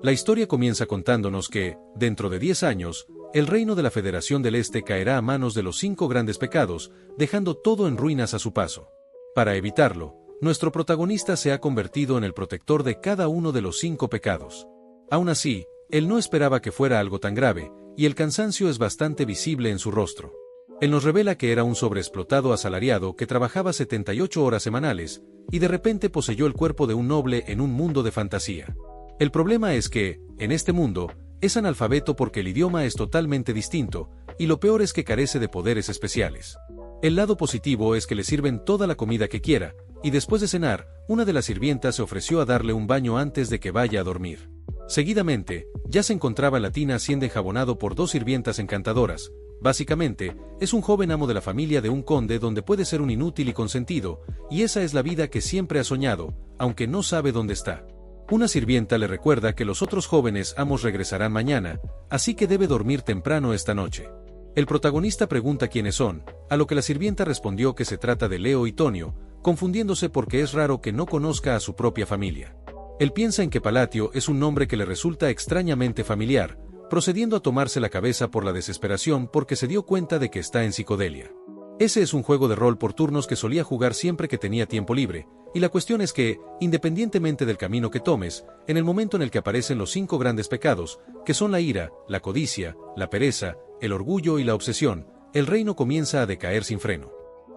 La historia comienza contándonos que, dentro de 10 años, el reino de la Federación del Este caerá a manos de los 5 grandes pecados, dejando todo en ruinas a su paso. Para evitarlo, nuestro protagonista se ha convertido en el protector de cada uno de los 5 pecados. Aún así, él no esperaba que fuera algo tan grave, y el cansancio es bastante visible en su rostro. Él nos revela que era un sobreexplotado asalariado que trabajaba 78 horas semanales, y de repente poseyó el cuerpo de un noble en un mundo de fantasía. El problema es que, en este mundo, es analfabeto porque el idioma es totalmente distinto, y lo peor es que carece de poderes especiales. El lado positivo es que le sirven toda la comida que quiera, y después de cenar, una de las sirvientas se ofreció a darle un baño antes de que vaya a dormir. Seguidamente, ya se encontraba en la tina siendo enjabonado por 2 sirvientas encantadoras. Básicamente, es un joven amo de la familia de un conde donde puede ser un inútil y consentido, y esa es la vida que siempre ha soñado, aunque no sabe dónde está. Una sirvienta le recuerda que los otros jóvenes amos regresarán mañana, así que debe dormir temprano esta noche. El protagonista pregunta quiénes son, a lo que la sirvienta respondió que se trata de Leo y Tonio, confundiéndose porque es raro que no conozca a su propia familia. Él piensa en que Palatio es un nombre que le resulta extrañamente familiar, procediendo a tomarse la cabeza por la desesperación porque se dio cuenta de que está en psicodelia. Ese es un juego de rol por turnos que solía jugar siempre que tenía tiempo libre, y la cuestión es que, independientemente del camino que tomes, en el momento en el que aparecen los 5 grandes pecados, que son la ira, la codicia, la pereza, el orgullo y la obsesión, el reino comienza a decaer sin freno.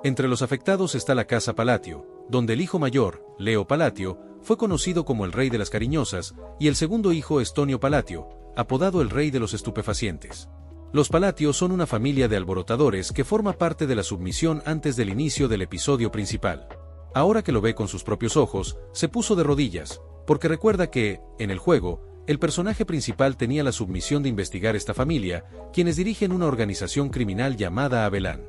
Entre los afectados está la casa Palatio, donde el hijo mayor, Leo Palatio, fue conocido como el rey de las cariñosas, y el segundo hijo es Tonio Palatio, apodado el rey de los estupefacientes. Los Palatio son una familia de alborotadores que forma parte de la submisión antes del inicio del episodio principal. Ahora que lo ve con sus propios ojos, se puso de rodillas, porque recuerda que, en el juego, el personaje principal tenía la submisión de investigar esta familia, quienes dirigen una organización criminal llamada Abelán.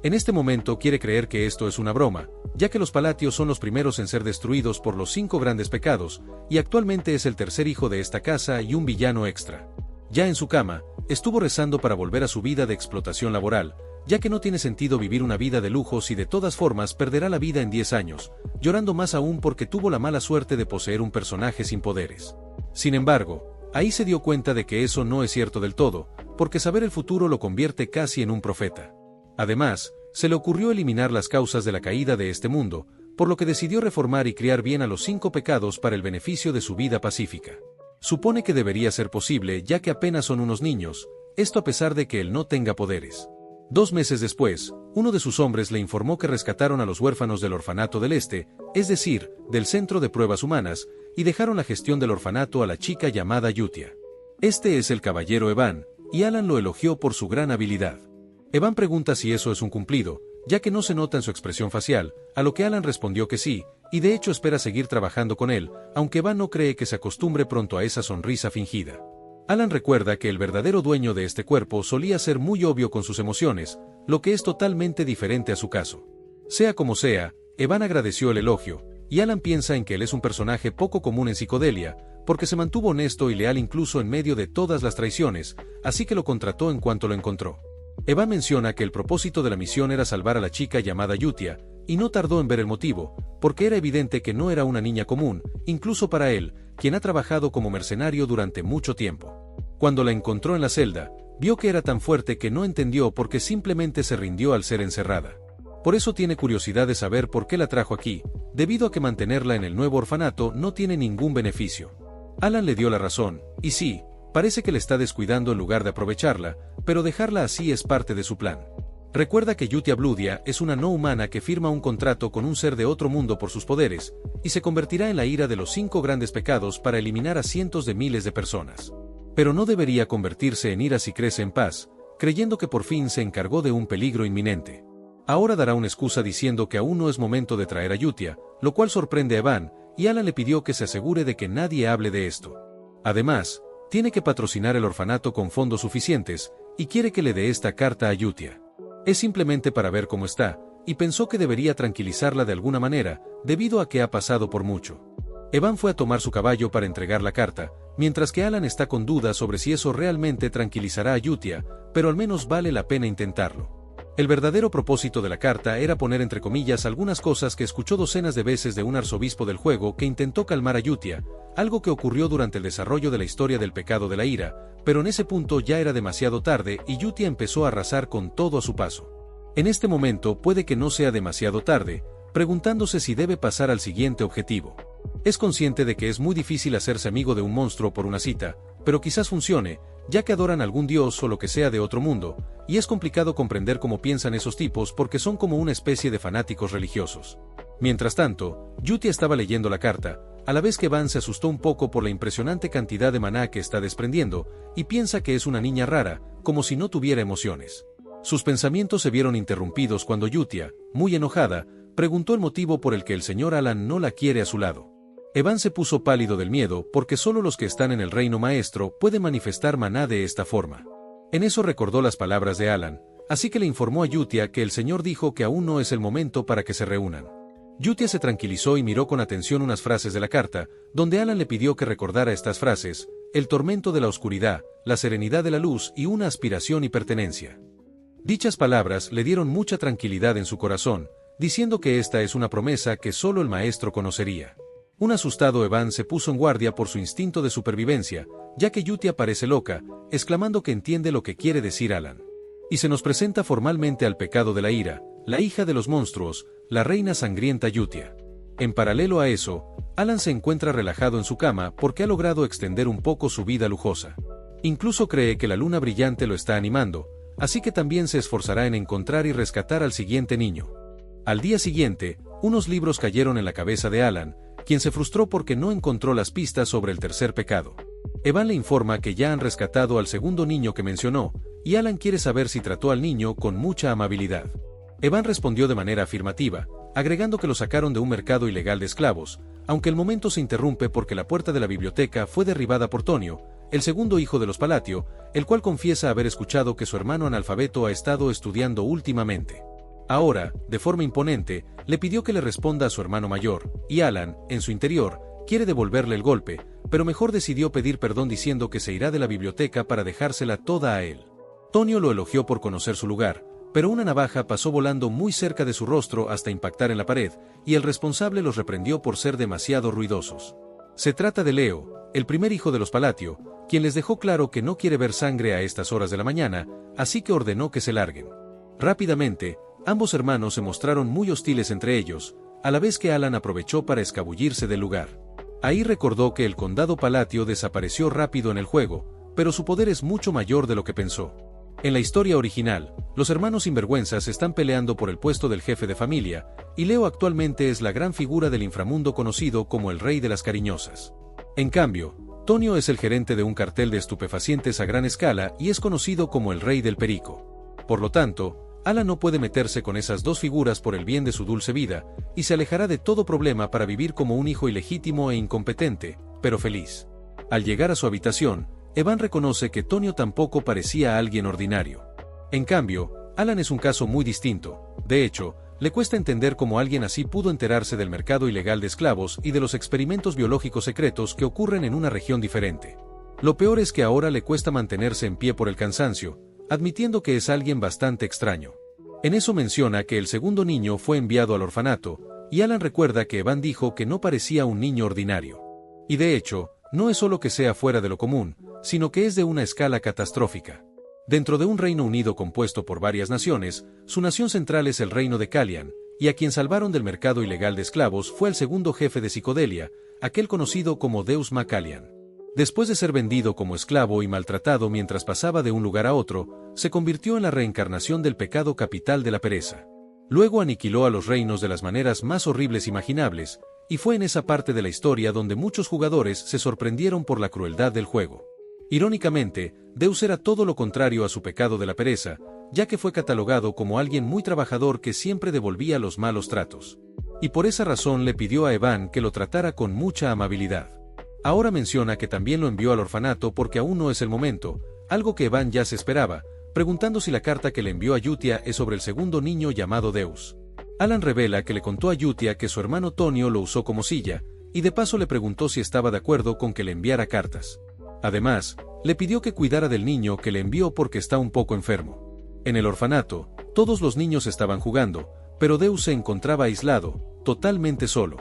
En este momento quiere creer que esto es una broma, ya que los Palatio son los primeros en ser destruidos por los 5 grandes pecados, y actualmente es el tercer hijo de esta casa y un villano extra. Ya en su cama, estuvo rezando para volver a su vida de explotación laboral, ya que no tiene sentido vivir una vida de lujos y de todas formas perderá la vida en 10 años, llorando más aún porque tuvo la mala suerte de poseer un personaje sin poderes. Sin embargo, ahí se dio cuenta de que eso no es cierto del todo, porque saber el futuro lo convierte casi en un profeta. Además, se le ocurrió eliminar las causas de la caída de este mundo, por lo que decidió reformar y criar bien a los 5 pecados para el beneficio de su vida pacífica. Supone que debería ser posible ya que apenas son unos niños, esto a pesar de que él no tenga poderes. 2 meses después, uno de sus hombres le informó que rescataron a los huérfanos del orfanato del Este, es decir, del centro de pruebas humanas, y dejaron la gestión del orfanato a la chica llamada Yutia. Este es el caballero Evan, y Alan lo elogió por su gran habilidad. Evan pregunta si eso es un cumplido, ya que no se nota en su expresión facial, a lo que Alan respondió que sí, y de hecho espera seguir trabajando con él, aunque Evan no cree que se acostumbre pronto a esa sonrisa fingida. Alan recuerda que el verdadero dueño de este cuerpo solía ser muy obvio con sus emociones, lo que es totalmente diferente a su caso. Sea como sea, Evan agradeció el elogio, y Alan piensa en que él es un personaje poco común en psicodelia, porque se mantuvo honesto y leal incluso en medio de todas las traiciones, así que lo contrató en cuanto lo encontró. Evan menciona que el propósito de la misión era salvar a la chica llamada Yutia, y no tardó en ver el motivo, porque era evidente que no era una niña común, incluso para él, quien ha trabajado como mercenario durante mucho tiempo. Cuando la encontró en la celda, vio que era tan fuerte que no entendió por qué simplemente se rindió al ser encerrada. Por eso tiene curiosidad de saber por qué la trajo aquí, debido a que mantenerla en el nuevo orfanato no tiene ningún beneficio. Alan le dio la razón, y sí, parece que le está descuidando en lugar de aprovecharla, pero dejarla así es parte de su plan. Recuerda que Yutia Bludia es una no humana que firma un contrato con un ser de otro mundo por sus poderes, y se convertirá en la ira de los 5 grandes pecados para eliminar a cientos de miles de personas. Pero no debería convertirse en ira si crece en paz, creyendo que por fin se encargó de un peligro inminente. Ahora dará una excusa diciendo que aún no es momento de traer a Yutia, lo cual sorprende a Evan, y Alan le pidió que se asegure de que nadie hable de esto. Además, tiene que patrocinar el orfanato con fondos suficientes, y quiere que le dé esta carta a Yutia. Es simplemente para ver cómo está, y pensó que debería tranquilizarla de alguna manera, debido a que ha pasado por mucho. Evan fue a tomar su caballo para entregar la carta, mientras que Alan está con dudas sobre si eso realmente tranquilizará a Yutia, pero al menos vale la pena intentarlo. El verdadero propósito de la carta era poner entre comillas algunas cosas que escuchó docenas de veces de un arzobispo del juego que intentó calmar a Yutia, algo que ocurrió durante el desarrollo de la historia del pecado de la ira, pero en ese punto ya era demasiado tarde y Yutia empezó a arrasar con todo a su paso. En este momento puede que no sea demasiado tarde, preguntándose si debe pasar al siguiente objetivo. Es consciente de que es muy difícil hacerse amigo de un monstruo por una cita, pero quizás funcione, ya que adoran a algún dios o lo que sea de otro mundo, y es complicado comprender cómo piensan esos tipos porque son como una especie de fanáticos religiosos. Mientras tanto, Yutia estaba leyendo la carta, a la vez que Van se asustó un poco por la impresionante cantidad de maná que está desprendiendo, y piensa que es una niña rara, como si no tuviera emociones. Sus pensamientos se vieron interrumpidos cuando Yutia, muy enojada, preguntó el motivo por el que el señor Alan no la quiere a su lado. Evan se puso pálido del miedo porque solo los que están en el reino maestro pueden manifestar maná de esta forma. En eso recordó las palabras de Alan, así que le informó a Yutia que el señor dijo que aún no es el momento para que se reúnan. Yutia se tranquilizó y miró con atención unas frases de la carta, donde Alan le pidió que recordara estas frases: el tormento de la oscuridad, la serenidad de la luz y una aspiración y pertenencia. Dichas palabras le dieron mucha tranquilidad en su corazón, diciendo que esta es una promesa que solo el maestro conocería. Un asustado Evan se puso en guardia por su instinto de supervivencia, ya que Yutia parece loca, exclamando que entiende lo que quiere decir Alan. Y se nos presenta formalmente al pecado de la ira, la hija de los monstruos, la reina sangrienta Yutia. En paralelo a eso, Alan se encuentra relajado en su cama porque ha logrado extender un poco su vida lujosa. Incluso cree que la luna brillante lo está animando, así que también se esforzará en encontrar y rescatar al siguiente niño. Al día siguiente, unos libros cayeron en la cabeza de Alan, quien se frustró porque no encontró las pistas sobre el tercer pecado. Evan le informa que ya han rescatado al segundo niño que mencionó, y Alan quiere saber si trató al niño con mucha amabilidad. Evan respondió de manera afirmativa, agregando que lo sacaron de un mercado ilegal de esclavos, aunque el momento se interrumpe porque la puerta de la biblioteca fue derribada por Tonio, el segundo hijo de los Palatio, el cual confiesa haber escuchado que su hermano analfabeto ha estado estudiando últimamente. Ahora, de forma imponente, le pidió que le responda a su hermano mayor, y Alan, en su interior, quiere devolverle el golpe, pero mejor decidió pedir perdón diciendo que se irá de la biblioteca para dejársela toda a él. Tonio lo elogió por conocer su lugar, pero una navaja pasó volando muy cerca de su rostro hasta impactar en la pared, y el responsable los reprendió por ser demasiado ruidosos. Se trata de Leo, el primer hijo de los Palatio, quien les dejó claro que no quiere ver sangre a estas horas de la mañana, así que ordenó que se larguen. Rápidamente, ambos hermanos se mostraron muy hostiles entre ellos, a la vez que Alan aprovechó para escabullirse del lugar. Ahí recordó que el condado Palatio desapareció rápido en el juego, pero su poder es mucho mayor de lo que pensó. En la historia original, los hermanos sinvergüenzas están peleando por el puesto del jefe de familia, y Leo actualmente es la gran figura del inframundo conocido como el Rey de las Cariñosas. En cambio, Tonio es el gerente de un cartel de estupefacientes a gran escala y es conocido como el Rey del Perico. Por lo tanto, Alan no puede meterse con esas dos figuras por el bien de su dulce vida, y se alejará de todo problema para vivir como un hijo ilegítimo e incompetente, pero feliz. Al llegar a su habitación, Evan reconoce que Tonio tampoco parecía alguien ordinario. En cambio, Alan es un caso muy distinto. De hecho, le cuesta entender cómo alguien así pudo enterarse del mercado ilegal de esclavos y de los experimentos biológicos secretos que ocurren en una región diferente. Lo peor es que ahora le cuesta mantenerse en pie por el cansancio, admitiendo que es alguien bastante extraño. En eso menciona que el segundo niño fue enviado al orfanato, y Alan recuerda que Evan dijo que no parecía un niño ordinario. Y de hecho, no es solo que sea fuera de lo común, sino que es de una escala catastrófica. Dentro de un Reino Unido compuesto por varias naciones, su nación central es el reino de Calian, y a quien salvaron del mercado ilegal de esclavos fue el segundo jefe de Psicodelia, aquel conocido como Deus Macalian. Después de ser vendido como esclavo y maltratado mientras pasaba de un lugar a otro, se convirtió en la reencarnación del pecado capital de la pereza. Luego aniquiló a los reinos de las maneras más horribles imaginables, y fue en esa parte de la historia donde muchos jugadores se sorprendieron por la crueldad del juego. Irónicamente, Deus era todo lo contrario a su pecado de la pereza, ya que fue catalogado como alguien muy trabajador que siempre devolvía los malos tratos. Y por esa razón le pidió a Evan que lo tratara con mucha amabilidad. Ahora menciona que también lo envió al orfanato porque aún no es el momento, algo que Evan ya se esperaba, preguntando si la carta que le envió a Yutia es sobre el segundo niño llamado Deus. Alan revela que le contó a Yutia que su hermano Tonio lo usó como silla, y de paso le preguntó si estaba de acuerdo con que le enviara cartas. Además, le pidió que cuidara del niño que le envió porque está un poco enfermo. En el orfanato, Todos los niños estaban jugando, pero Deus se encontraba aislado, totalmente solo.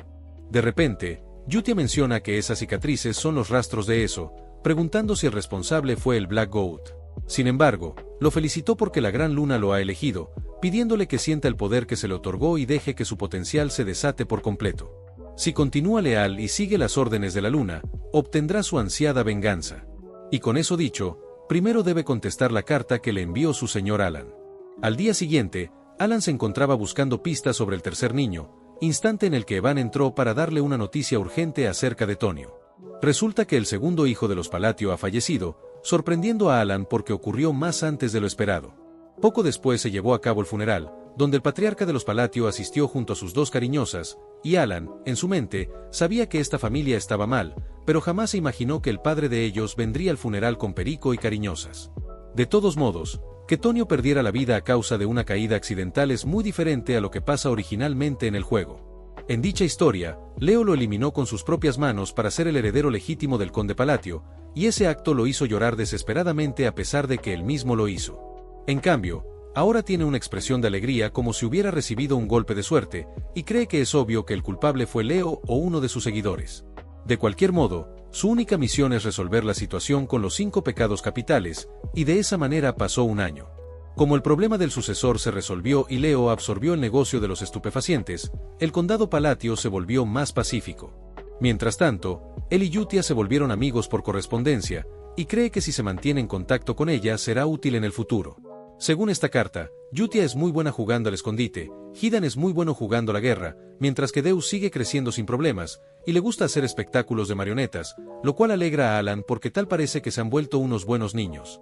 De repente, Yutia menciona que esas cicatrices son los rastros de eso, preguntando si el responsable fue el Black Goat. Sin embargo, lo felicitó porque la Gran Luna lo ha elegido, pidiéndole que sienta el poder que se le otorgó y deje que su potencial se desate por completo. Si continúa leal y sigue las órdenes de la Luna, obtendrá su ansiada venganza. Y con eso dicho, primero debe contestar la carta que le envió su señor Alan. Al día siguiente, Alan se encontraba buscando pistas sobre el tercer niño, instante en el que Evan entró para darle una noticia urgente acerca de Tonio. Resulta que el segundo hijo de los Palatio ha fallecido, sorprendiendo a Alan porque ocurrió más antes de lo esperado. Poco después se llevó a cabo el funeral, donde el patriarca de los Palatio asistió junto a sus dos cariñosas, y Alan, en su mente, sabía que esta familia estaba mal, pero jamás se imaginó que el padre de ellos vendría al funeral con Perico y cariñosas. De todos modos, que Tonio perdiera la vida a causa de una caída accidental es muy diferente a lo que pasa originalmente en el juego. En dicha historia, Leo lo eliminó con sus propias manos para ser el heredero legítimo del conde Palatio, y ese acto lo hizo llorar desesperadamente a pesar de que él mismo lo hizo. En cambio, ahora tiene una expresión de alegría como si hubiera recibido un golpe de suerte, y cree que es obvio que el culpable fue Leo o uno de sus seguidores. De cualquier modo, su única misión es resolver la situación con los 5 pecados capitales, y de esa manera pasó un año. Como el problema del sucesor se resolvió y Leo absorbió el negocio de los estupefacientes, el condado Palatio se volvió más pacífico. Mientras tanto, él y Yutia se volvieron amigos por correspondencia, y cree que si se mantiene en contacto con ella será útil en el futuro. Según esta carta, Yutia es muy buena jugando al escondite, Hidan es muy bueno jugando la guerra, mientras que Deus sigue creciendo sin problemas, y le gusta hacer espectáculos de marionetas, lo cual alegra a Alan porque tal parece que se han vuelto unos buenos niños.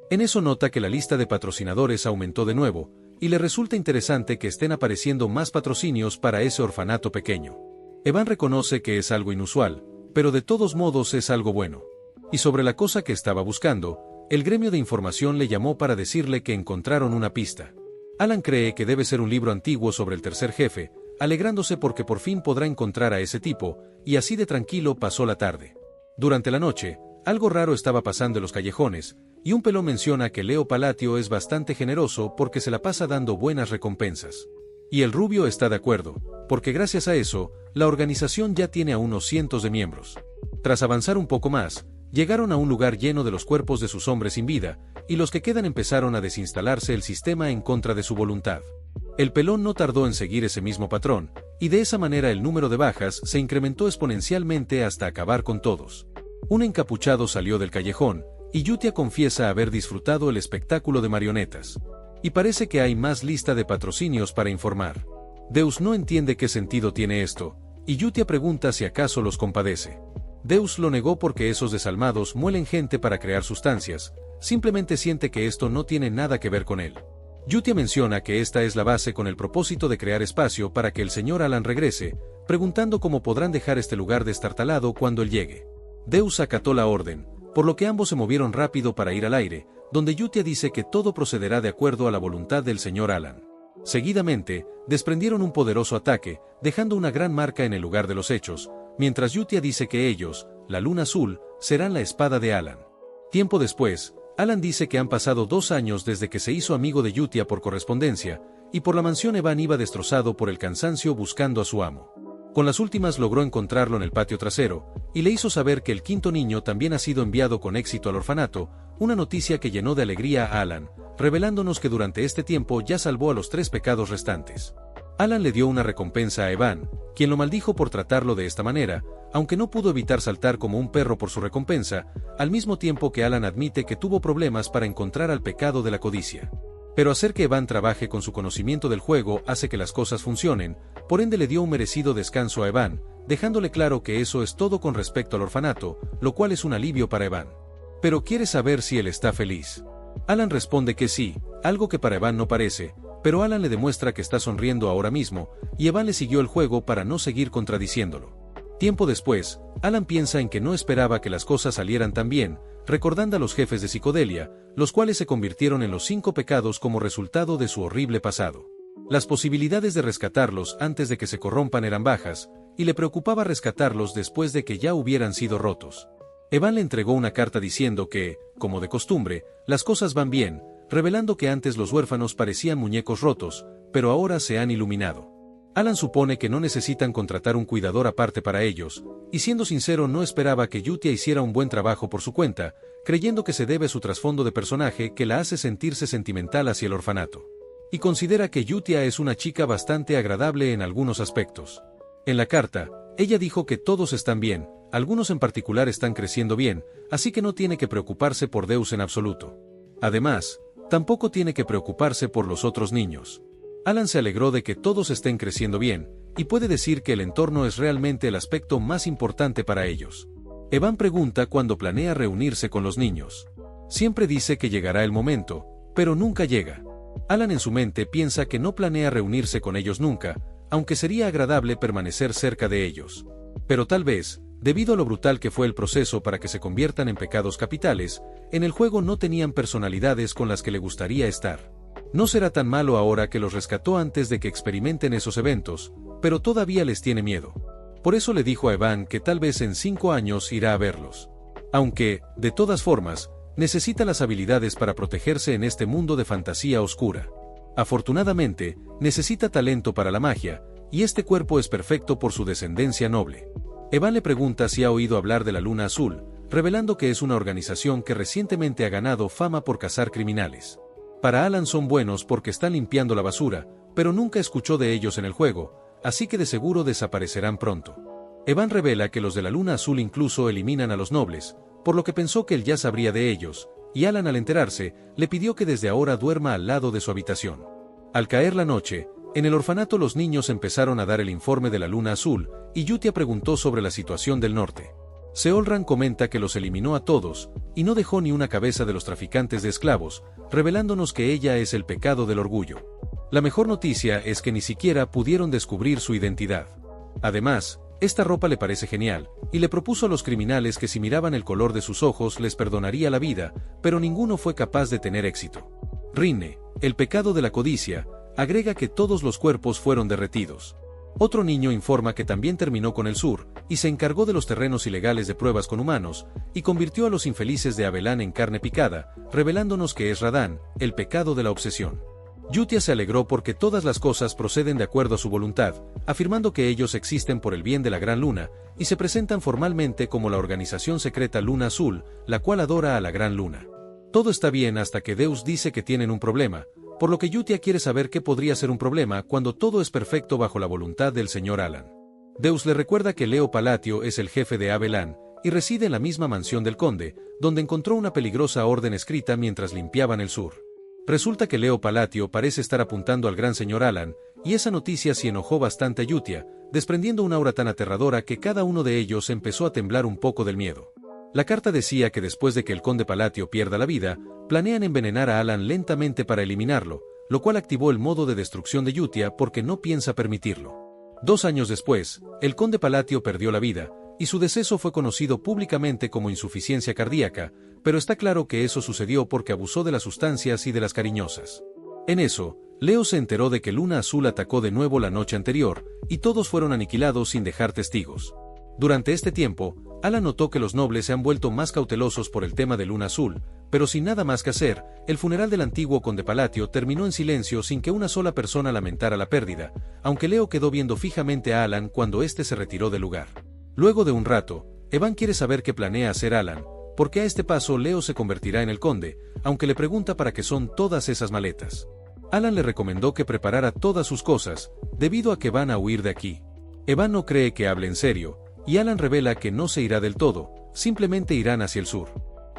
En eso nota que la lista de patrocinadores aumentó de nuevo, y le resulta interesante que estén apareciendo más patrocinios para ese orfanato pequeño. Evan reconoce que es algo inusual, pero de todos modos es algo bueno. Y sobre la cosa que estaba buscando, el gremio de información le llamó para decirle que encontraron una pista. Alan cree que debe ser un libro antiguo sobre el tercer jefe, alegrándose porque por fin podrá encontrar a ese tipo, y así de tranquilo pasó la tarde. Durante la noche, algo raro estaba pasando en los callejones, y un pelón menciona que Leo Palatio es bastante generoso porque se la pasa dando buenas recompensas. Y el rubio está de acuerdo, porque gracias a eso, la organización ya tiene a unos cientos de miembros. Tras avanzar un poco más, llegaron a un lugar lleno de los cuerpos de sus hombres sin vida, y los que quedan empezaron a desinstalarse el sistema en contra de su voluntad. El pelón no tardó en seguir ese mismo patrón, y de esa manera el número de bajas se incrementó exponencialmente hasta acabar con todos. Un encapuchado salió del callejón, y Yutia confiesa haber disfrutado el espectáculo de marionetas. Y parece que hay más lista de patrocinios para informar. Deus no entiende qué sentido tiene esto, y Yutia pregunta si acaso los compadece. Deus lo negó porque esos desalmados muelen gente para crear sustancias, simplemente siente que esto no tiene nada que ver con él. Yutia menciona que esta es la base con el propósito de crear espacio para que el señor Alan regrese, preguntando cómo podrán dejar este lugar destartalado cuando él llegue. Deus acató la orden, por lo que ambos se movieron rápido para ir al aire, donde Yutia dice que todo procederá de acuerdo a la voluntad del señor Alan. Seguidamente, desprendieron un poderoso ataque, dejando una gran marca en el lugar de los hechos, mientras Yutia dice que ellos, la Luna Azul, serán la espada de Alan. Tiempo después, Alan dice que han pasado 2 años desde que se hizo amigo de Yutia por correspondencia, y por la mansión Evan iba destrozado por el cansancio buscando a su amo. Con las últimas logró encontrarlo en el patio trasero, y le hizo saber que el 5.º niño también ha sido enviado con éxito al orfanato, una noticia que llenó de alegría a Alan, revelándonos que durante este tiempo ya salvó a los 3 pecados restantes. Alan le dio una recompensa a Evan, quien lo maldijo por tratarlo de esta manera, aunque no pudo evitar saltar como un perro por su recompensa, al mismo tiempo que Alan admite que tuvo problemas para encontrar al pecado de la codicia. Pero hacer que Evan trabaje con su conocimiento del juego hace que las cosas funcionen, por ende le dio un merecido descanso a Evan, dejándole claro que eso es todo con respecto al orfanato, lo cual es un alivio para Evan. Pero quiere saber si él está feliz. Alan responde que sí, algo que para Evan no parece, pero Alan le demuestra que está sonriendo ahora mismo, y Evan le siguió el juego para no seguir contradiciéndolo. Tiempo después, Alan piensa en que no esperaba que las cosas salieran tan bien, recordando a los jefes de psicodelia, los cuales se convirtieron en los 5 pecados como resultado de su horrible pasado. Las posibilidades de rescatarlos antes de que se corrompan eran bajas, y le preocupaba rescatarlos después de que ya hubieran sido rotos. Evan le entregó una carta diciendo que, como de costumbre, las cosas van bien, revelando que antes los huérfanos parecían muñecos rotos, pero ahora se han iluminado. Alan supone que no necesitan contratar un cuidador aparte para ellos, y siendo sincero no esperaba que Yutia hiciera un buen trabajo por su cuenta, creyendo que se debe a su trasfondo de personaje que la hace sentirse sentimental hacia el orfanato. Y considera que Yutia es una chica bastante agradable en algunos aspectos. En la carta, ella dijo que todos están bien, algunos en particular están creciendo bien, así que no tiene que preocuparse por Deus en absoluto. Además, tampoco tiene que preocuparse por los otros niños. Alan se alegró de que todos estén creciendo bien, y puede decir que el entorno es realmente el aspecto más importante para ellos. Evan pregunta cuándo planea reunirse con los niños. Siempre dice que llegará el momento, pero nunca llega. Alan en su mente piensa que no planea reunirse con ellos nunca, aunque sería agradable permanecer cerca de ellos. Pero tal vez, debido a lo brutal que fue el proceso para que se conviertan en pecados capitales, en el juego no tenían personalidades con las que le gustaría estar. No será tan malo ahora que los rescató antes de que experimenten esos eventos, pero todavía les tiene miedo. Por eso le dijo a Evan que tal vez en 5 años irá a verlos. Aunque, de todas formas, necesita las habilidades para protegerse en este mundo de fantasía oscura. Afortunadamente, necesita talento para la magia, y este cuerpo es perfecto por su descendencia noble. Evan le pregunta si ha oído hablar de la Luna Azul, revelando que es una organización que recientemente ha ganado fama por cazar criminales. Para Alan son buenos porque están limpiando la basura, pero nunca escuchó de ellos en el juego, así que de seguro desaparecerán pronto. Evan revela que los de la Luna Azul incluso eliminan a los nobles, por lo que pensó que él ya sabría de ellos, y Alan al enterarse, le pidió que desde ahora duerma al lado de su habitación. Al caer la noche, en el orfanato los niños empezaron a dar el informe de la Luna Azul, y Yutia preguntó sobre la situación del norte. Seolran comenta que los eliminó a todos, y no dejó ni una cabeza de los traficantes de esclavos, revelándonos que ella es el pecado del orgullo. La mejor noticia es que ni siquiera pudieron descubrir su identidad. Además, esta ropa le parece genial, y le propuso a los criminales que si miraban el color de sus ojos les perdonaría la vida, pero ninguno fue capaz de tener éxito. Rinne, el pecado de la codicia, agrega que todos los cuerpos fueron derretidos. Otro niño informa que también terminó con el sur, y se encargó de los terrenos ilegales de pruebas con humanos, y convirtió a los infelices de Abelan en carne picada, revelándonos que es Radán, el pecado de la obsesión. Yutia se alegró porque todas las cosas proceden de acuerdo a su voluntad, afirmando que ellos existen por el bien de la Gran Luna, y se presentan formalmente como la organización secreta Luna Azul, la cual adora a la Gran Luna. Todo está bien hasta que Deus dice que tienen un problema, por lo que Yutia quiere saber qué podría ser un problema cuando todo es perfecto bajo la voluntad del señor Alan. Deus le recuerda que Leo Palatio es el jefe de Abelan, y reside en la misma mansión del conde, donde encontró una peligrosa orden escrita mientras limpiaban el sur. Resulta que Leo Palatio parece estar apuntando al gran señor Alan, y esa noticia sí enojó bastante a Yutia, desprendiendo una aura tan aterradora que cada uno de ellos empezó a temblar un poco del miedo. La carta decía que después de que el conde Palatio pierda la vida, planean envenenar a Alan lentamente para eliminarlo, lo cual activó el modo de destrucción de Yutia porque no piensa permitirlo. 2 años después, el conde Palatio perdió la vida, y su deceso fue conocido públicamente como insuficiencia cardíaca, pero está claro que eso sucedió porque abusó de las sustancias y de las cariñosas. En eso, Leo se enteró de que Luna Azul atacó de nuevo la noche anterior, y todos fueron aniquilados sin dejar testigos. Durante este tiempo, Alan notó que los nobles se han vuelto más cautelosos por el tema de Luna Azul, pero sin nada más que hacer, el funeral del antiguo conde Palatio terminó en silencio sin que una sola persona lamentara la pérdida, aunque Leo quedó viendo fijamente a Alan cuando éste se retiró del lugar. Luego de un rato, Evan quiere saber qué planea hacer Alan, porque a este paso Leo se convertirá en el conde, aunque le pregunta para qué son todas esas maletas. Alan le recomendó que preparara todas sus cosas, debido a que van a huir de aquí. Evan no cree que hable en serio, y Alan revela que no se irá del todo, simplemente irán hacia el sur.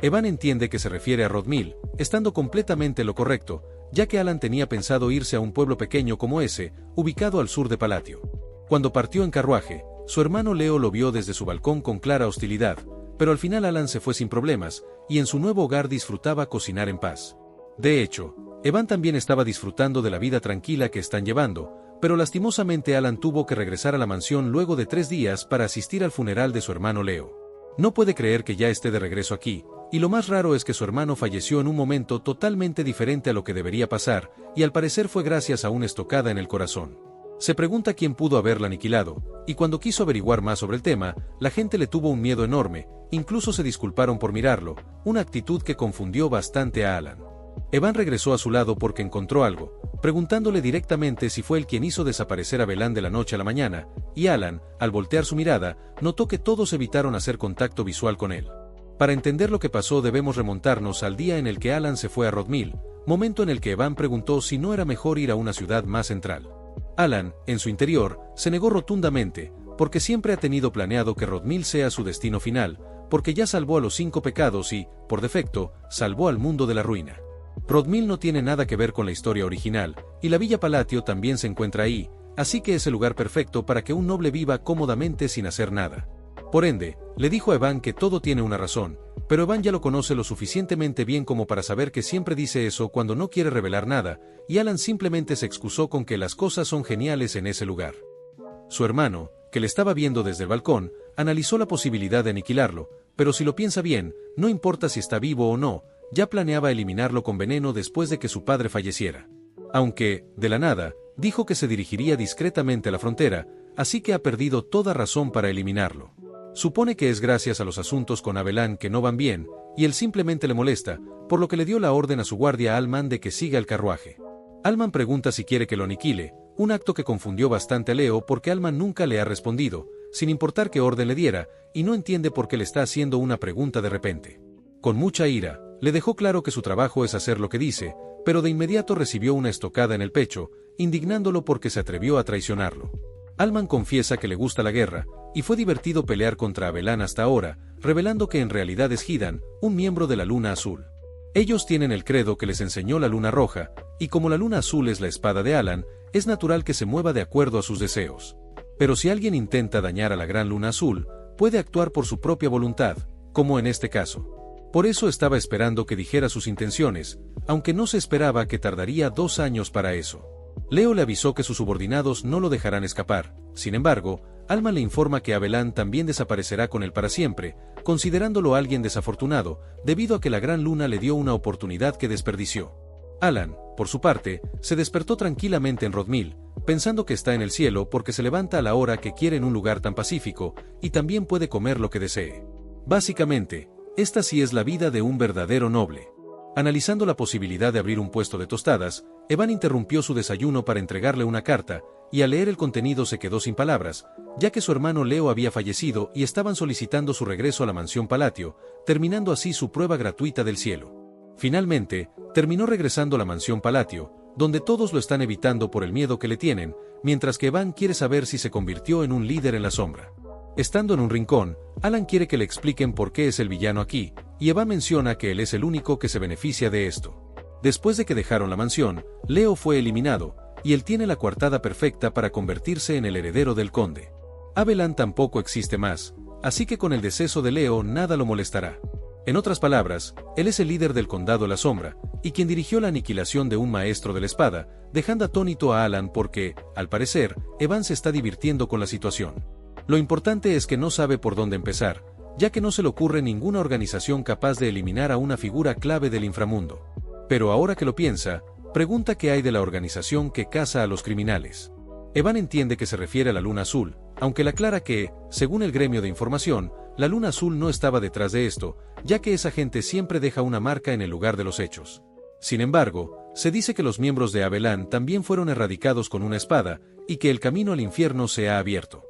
Evan entiende que se refiere a Rodmill, estando completamente lo correcto, ya que Alan tenía pensado irse a un pueblo pequeño como ese, ubicado al sur de Palatio. Cuando partió en carruaje, su hermano Leo lo vio desde su balcón con clara hostilidad, pero al final Alan se fue sin problemas, y en su nuevo hogar disfrutaba cocinar en paz. De hecho, Evan también estaba disfrutando de la vida tranquila que están llevando, pero lastimosamente Alan tuvo que regresar a la mansión luego de 3 días para asistir al funeral de su hermano Leo. No puede creer que ya esté de regreso aquí, y lo más raro es que su hermano falleció en un momento totalmente diferente a lo que debería pasar, y al parecer fue gracias a una estocada en el corazón. Se pregunta quién pudo haberla aniquilado, y cuando quiso averiguar más sobre el tema, la gente le tuvo un miedo enorme, incluso se disculparon por mirarlo, una actitud que confundió bastante a Alan. Evan regresó a su lado porque encontró algo, preguntándole directamente si fue él quien hizo desaparecer a Abelan de la noche a la mañana, y Alan, al voltear su mirada, notó que todos evitaron hacer contacto visual con él. Para entender lo que pasó debemos remontarnos al día en el que Alan se fue a Rodmill, momento en el que Evan preguntó si no era mejor ir a una ciudad más central. Alan, en su interior, se negó rotundamente, porque siempre ha tenido planeado que Rodmill sea su destino final, porque ya salvó a los 5 pecados y, por defecto, salvó al mundo de la ruina. Rodmill no tiene nada que ver con la historia original, y la Villa Palatio también se encuentra ahí, así que es el lugar perfecto para que un noble viva cómodamente sin hacer nada. Por ende, le dijo a Evan que todo tiene una razón, pero Evan ya lo conoce lo suficientemente bien como para saber que siempre dice eso cuando no quiere revelar nada, y Alan simplemente se excusó con que las cosas son geniales en ese lugar. Su hermano, que le estaba viendo desde el balcón, analizó la posibilidad de aniquilarlo, pero si lo piensa bien, no importa si está vivo o no, ya planeaba eliminarlo con veneno después de que su padre falleciera. Aunque, de la nada, dijo que se dirigiría discretamente a la frontera, así que ha perdido toda razón para eliminarlo. Supone que es gracias a los asuntos con Abelan que no van bien, y él simplemente le molesta, por lo que le dio la orden a su guardia Alman de que siga el carruaje. Alman pregunta si quiere que lo aniquile, un acto que confundió bastante a Leo porque Alman nunca le ha respondido, sin importar qué orden le diera, y no entiende por qué le está haciendo una pregunta de repente. Con mucha ira, le dejó claro que su trabajo es hacer lo que dice, pero de inmediato recibió una estocada en el pecho, indignándolo porque se atrevió a traicionarlo. Alman confiesa que le gusta la guerra, y fue divertido pelear contra Abelan hasta ahora, revelando que en realidad es Hidan, un miembro de la Luna Azul. Ellos tienen el credo que les enseñó la Luna Roja, y como la Luna Azul es la espada de Alan, es natural que se mueva de acuerdo a sus deseos. Pero si alguien intenta dañar a la Gran Luna Azul, puede actuar por su propia voluntad, como en este caso. Por eso estaba esperando que dijera sus intenciones, aunque no se esperaba que tardaría 2 años para eso. Leo le avisó que sus subordinados no lo dejarán escapar, sin embargo, Alman le informa que Abelan también desaparecerá con él para siempre, considerándolo alguien desafortunado, debido a que la Gran Luna le dio una oportunidad que desperdició. Alan, por su parte, se despertó tranquilamente en Rodmill, pensando que está en el cielo porque se levanta a la hora que quiere en un lugar tan pacífico, y también puede comer lo que desee. Básicamente, esta sí es la vida de un verdadero noble. Analizando la posibilidad de abrir un puesto de tostadas, Evan interrumpió su desayuno para entregarle una carta, y al leer el contenido se quedó sin palabras, ya que su hermano Leo había fallecido y estaban solicitando su regreso a la mansión Palatio, terminando así su prueba gratuita del cielo. Finalmente, terminó regresando a la mansión Palatio, donde todos lo están evitando por el miedo que le tienen, mientras que Evan quiere saber si se convirtió en un líder en la sombra. Estando en un rincón, Alan quiere que le expliquen por qué es el villano aquí, y Evan menciona que él es el único que se beneficia de esto. Después de que dejaron la mansión, Leo fue eliminado, y él tiene la coartada perfecta para convertirse en el heredero del conde. Abelan tampoco existe más, así que con el deceso de Leo nada lo molestará. En otras palabras, él es el líder del condado La Sombra, y quien dirigió la aniquilación de un maestro de la espada, dejando atónito a Alan porque, al parecer, Evan se está divirtiendo con la situación. Lo importante es que no sabe por dónde empezar, ya que no se le ocurre ninguna organización capaz de eliminar a una figura clave del inframundo. Pero ahora que lo piensa, pregunta qué hay de la organización que caza a los criminales. Evan entiende que se refiere a la Luna Azul, aunque le aclara que, según el gremio de información, la Luna Azul no estaba detrás de esto, ya que esa gente siempre deja una marca en el lugar de los hechos. Sin embargo, se dice que los miembros de Abelan también fueron erradicados con una espada, y que el camino al infierno se ha abierto.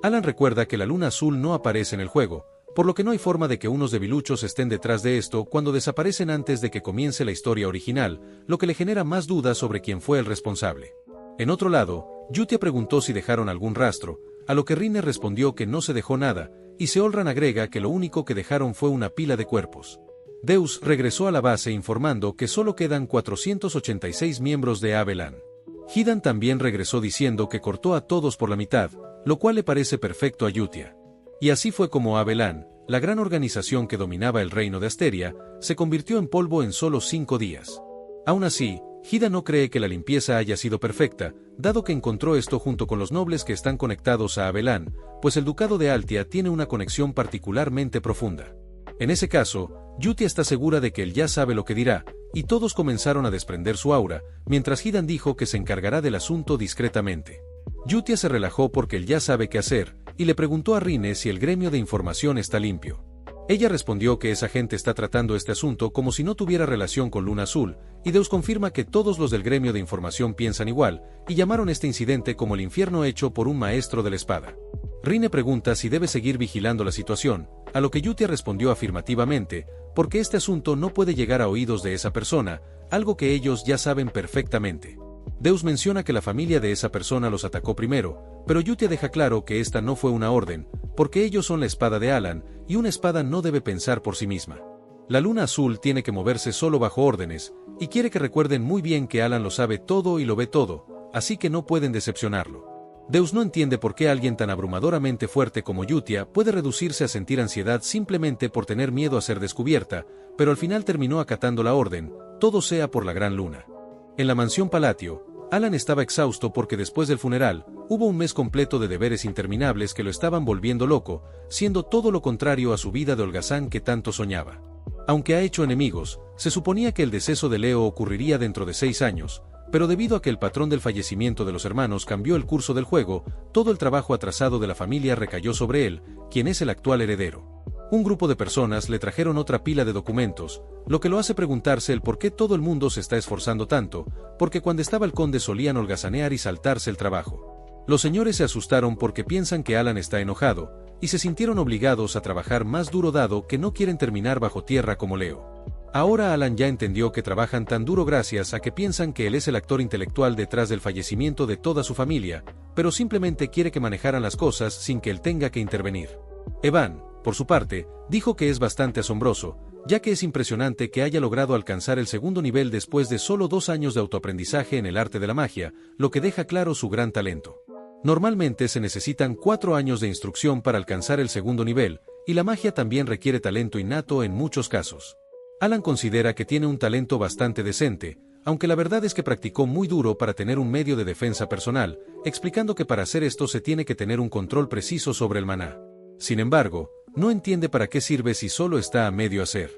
Alan recuerda que la Luna Azul no aparece en el juego, por lo que no hay forma de que unos debiluchos estén detrás de esto cuando desaparecen antes de que comience la historia original, lo que le genera más dudas sobre quién fue el responsable. En otro lado, Yutia preguntó si dejaron algún rastro, a lo que Rine respondió que no se dejó nada, y Seolran agrega que lo único que dejaron fue una pila de cuerpos. Deus regresó a la base informando que solo quedan 486 miembros de Abelan. Hidan también regresó diciendo que cortó a todos por la mitad, lo cual le parece perfecto a Yutia. Y así fue como Abelan, la gran organización que dominaba el reino de Asteria, se convirtió en polvo en solo 5 días. Aún así, Hidan no cree que la limpieza haya sido perfecta, dado que encontró esto junto con los nobles que están conectados a Abelan, pues el ducado de Altia tiene una conexión particularmente profunda. En ese caso, Yutia está segura de que él ya sabe lo que dirá, y todos comenzaron a desprender su aura, mientras Hidan dijo que se encargará del asunto discretamente. Yutia se relajó porque él ya sabe qué hacer, y le preguntó a Rine si el gremio de información está limpio. Ella respondió que esa gente está tratando este asunto como si no tuviera relación con Luna Azul, y Deus confirma que todos los del gremio de información piensan igual, y llamaron este incidente como el infierno hecho por un maestro de la espada. Rine pregunta si debe seguir vigilando la situación, a lo que Yutia respondió afirmativamente, porque este asunto no puede llegar a oídos de esa persona, algo que ellos ya saben perfectamente. Deus menciona que la familia de esa persona los atacó primero, pero Yutia deja claro que esta no fue una orden, porque ellos son la espada de Alan, y una espada no debe pensar por sí misma. La Luna Azul tiene que moverse solo bajo órdenes, y quiere que recuerden muy bien que Alan lo sabe todo y lo ve todo, así que no pueden decepcionarlo. Deus no entiende por qué alguien tan abrumadoramente fuerte como Yutia puede reducirse a sentir ansiedad simplemente por tener miedo a ser descubierta, pero al final terminó acatando la orden, todo sea por la Gran Luna. En la mansión Palatio, Alan estaba exhausto porque después del funeral, hubo un mes completo de deberes interminables que lo estaban volviendo loco, siendo todo lo contrario a su vida de holgazán que tanto soñaba. Aunque ha hecho enemigos, se suponía que el deceso de Leo ocurriría dentro de 6 años, pero debido a que el patrón del fallecimiento de los hermanos cambió el curso del juego, todo el trabajo atrasado de la familia recayó sobre él, quien es el actual heredero. Un grupo de personas le trajeron otra pila de documentos, lo que lo hace preguntarse el por qué todo el mundo se está esforzando tanto, porque cuando estaba el conde solían holgazanear y saltarse el trabajo. Los señores se asustaron porque piensan que Alan está enojado, y se sintieron obligados a trabajar más duro dado que no quieren terminar bajo tierra como Leo. Ahora Alan ya entendió que trabajan tan duro gracias a que piensan que él es el actor intelectual detrás del fallecimiento de toda su familia, pero simplemente quiere que manejaran las cosas sin que él tenga que intervenir. Evan, por su parte, dijo que es bastante asombroso, ya que es impresionante que haya logrado alcanzar el segundo nivel después de solo 2 años de autoaprendizaje en el arte de la magia, lo que deja claro su gran talento. Normalmente se necesitan 4 años de instrucción para alcanzar el segundo nivel, y la magia también requiere talento innato en muchos casos. Alan considera que tiene un talento bastante decente, aunque la verdad es que practicó muy duro para tener un medio de defensa personal, explicando que para hacer esto se tiene que tener un control preciso sobre el maná. Sin embargo, no entiende para qué sirve si solo está a medio hacer.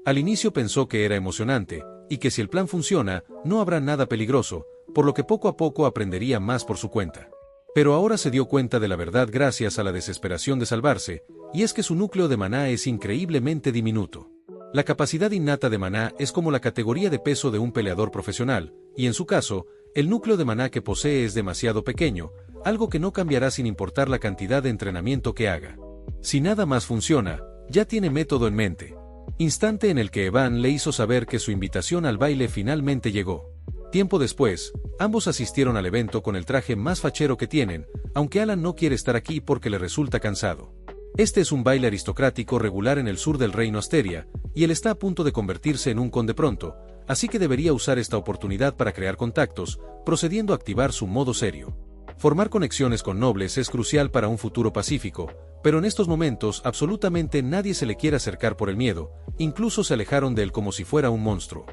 Al inicio pensó que era emocionante, y que si el plan funciona, no habrá nada peligroso, por lo que poco a poco aprendería más por su cuenta. Pero ahora se dio cuenta de la verdad gracias a la desesperación de salvarse, y es que su núcleo de maná es increíblemente diminuto. La capacidad innata de maná es como la categoría de peso de un peleador profesional, y en su caso, el núcleo de maná que posee es demasiado pequeño, algo que no cambiará sin importar la cantidad de entrenamiento que haga. Si nada más funciona, ya tiene método en mente. Instante en el que Evan le hizo saber que su invitación al baile finalmente llegó. Tiempo después, ambos asistieron al evento con el traje más fachero que tienen, aunque Alan no quiere estar aquí porque le resulta cansado. Este es un baile aristocrático regular en el sur del reino Asteria, y él está a punto de convertirse en un conde pronto, así que debería usar esta oportunidad para crear contactos, procediendo a activar su modo serio. Formar conexiones con nobles es crucial para un futuro pacífico, pero en estos momentos absolutamente nadie se le quiere acercar por el miedo, incluso se alejaron de él como si fuera un monstruo.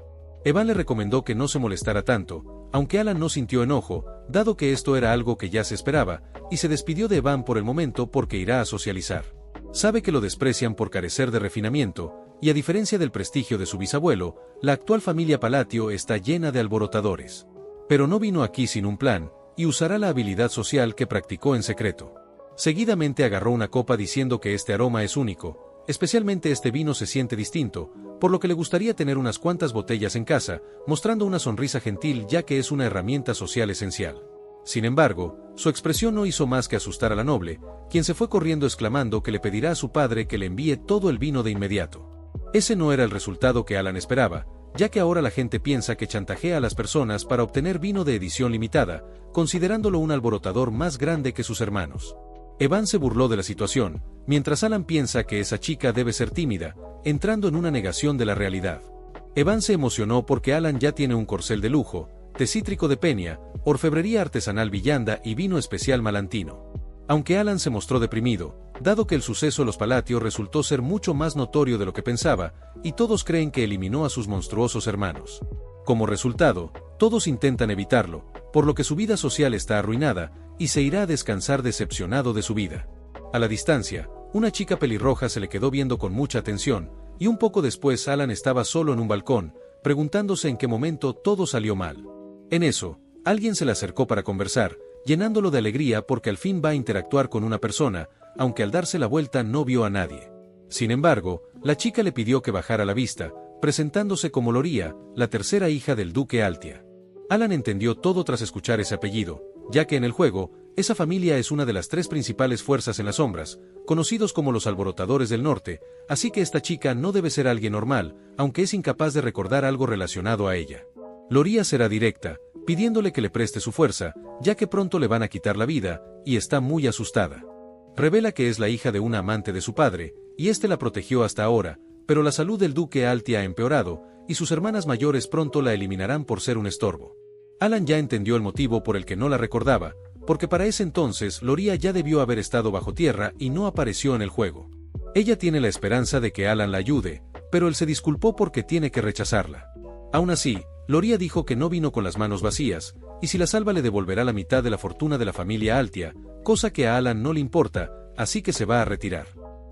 Evan le recomendó que no se molestara tanto, aunque Alan no sintió enojo, dado que esto era algo que ya se esperaba, y se despidió de Evan por el momento porque irá a socializar. Sabe que lo desprecian por carecer de refinamiento, y a diferencia del prestigio de su bisabuelo, la actual familia Palatio está llena de alborotadores. Pero no vino aquí sin un plan, y usará la habilidad social que practicó en secreto. Seguidamente agarró una copa diciendo que este aroma es único, especialmente este vino se siente distinto, por lo que le gustaría tener unas cuantas botellas en casa, mostrando una sonrisa gentil ya que es una herramienta social esencial. Sin embargo, su expresión no hizo más que asustar a la noble, quien se fue corriendo exclamando que le pedirá a su padre que le envíe todo el vino de inmediato. Ese no era el resultado que Alan esperaba, ya que ahora la gente piensa que chantajea a las personas para obtener vino de edición limitada, considerándolo un alborotador más grande que sus hermanos. Evan se burló de la situación, mientras Alan piensa que esa chica debe ser tímida, entrando en una negación de la realidad. Evan se emocionó porque Alan ya tiene un corcel de lujo, té cítrico de Peña, orfebrería artesanal Villanda y vino especial malantino. Aunque Alan se mostró deprimido, dado que el suceso de los Palatio resultó ser mucho más notorio de lo que pensaba, y todos creen que eliminó a sus monstruosos hermanos. Como resultado, todos intentan evitarlo, por lo que su vida social está arruinada, y se irá a descansar decepcionado de su vida. A la distancia, una chica pelirroja se le quedó viendo con mucha atención, y un poco después Alan estaba solo en un balcón, preguntándose en qué momento todo salió mal. En eso, alguien se le acercó para conversar, llenándolo de alegría porque al fin va a interactuar con una persona, aunque al darse la vuelta no vio a nadie. Sin embargo, la chica le pidió que bajara la vista, presentándose como Loria, la tercera hija del duque Altia. Alan entendió todo tras escuchar ese apellido, ya que en el juego, esa familia es una de las tres principales fuerzas en las sombras, conocidos como los alborotadores del norte, así que esta chica no debe ser alguien normal, aunque es incapaz de recordar algo relacionado a ella. Loria será directa, pidiéndole que le preste su fuerza, ya que pronto le van a quitar la vida, y está muy asustada. Revela que es la hija de una amante de su padre, y este la protegió hasta ahora, pero la salud del duque Altia ha empeorado, y sus hermanas mayores pronto la eliminarán por ser un estorbo. Alan ya entendió el motivo por el que no la recordaba, porque para ese entonces Loria ya debió haber estado bajo tierra y no apareció en el juego. Ella tiene la esperanza de que Alan la ayude, pero él se disculpó porque tiene que rechazarla. Aún así, Loria dijo que no vino con las manos vacías, y si la salva le devolverá la mitad de la fortuna de la familia Altia, cosa que a Alan no le importa, así que se va a retirar.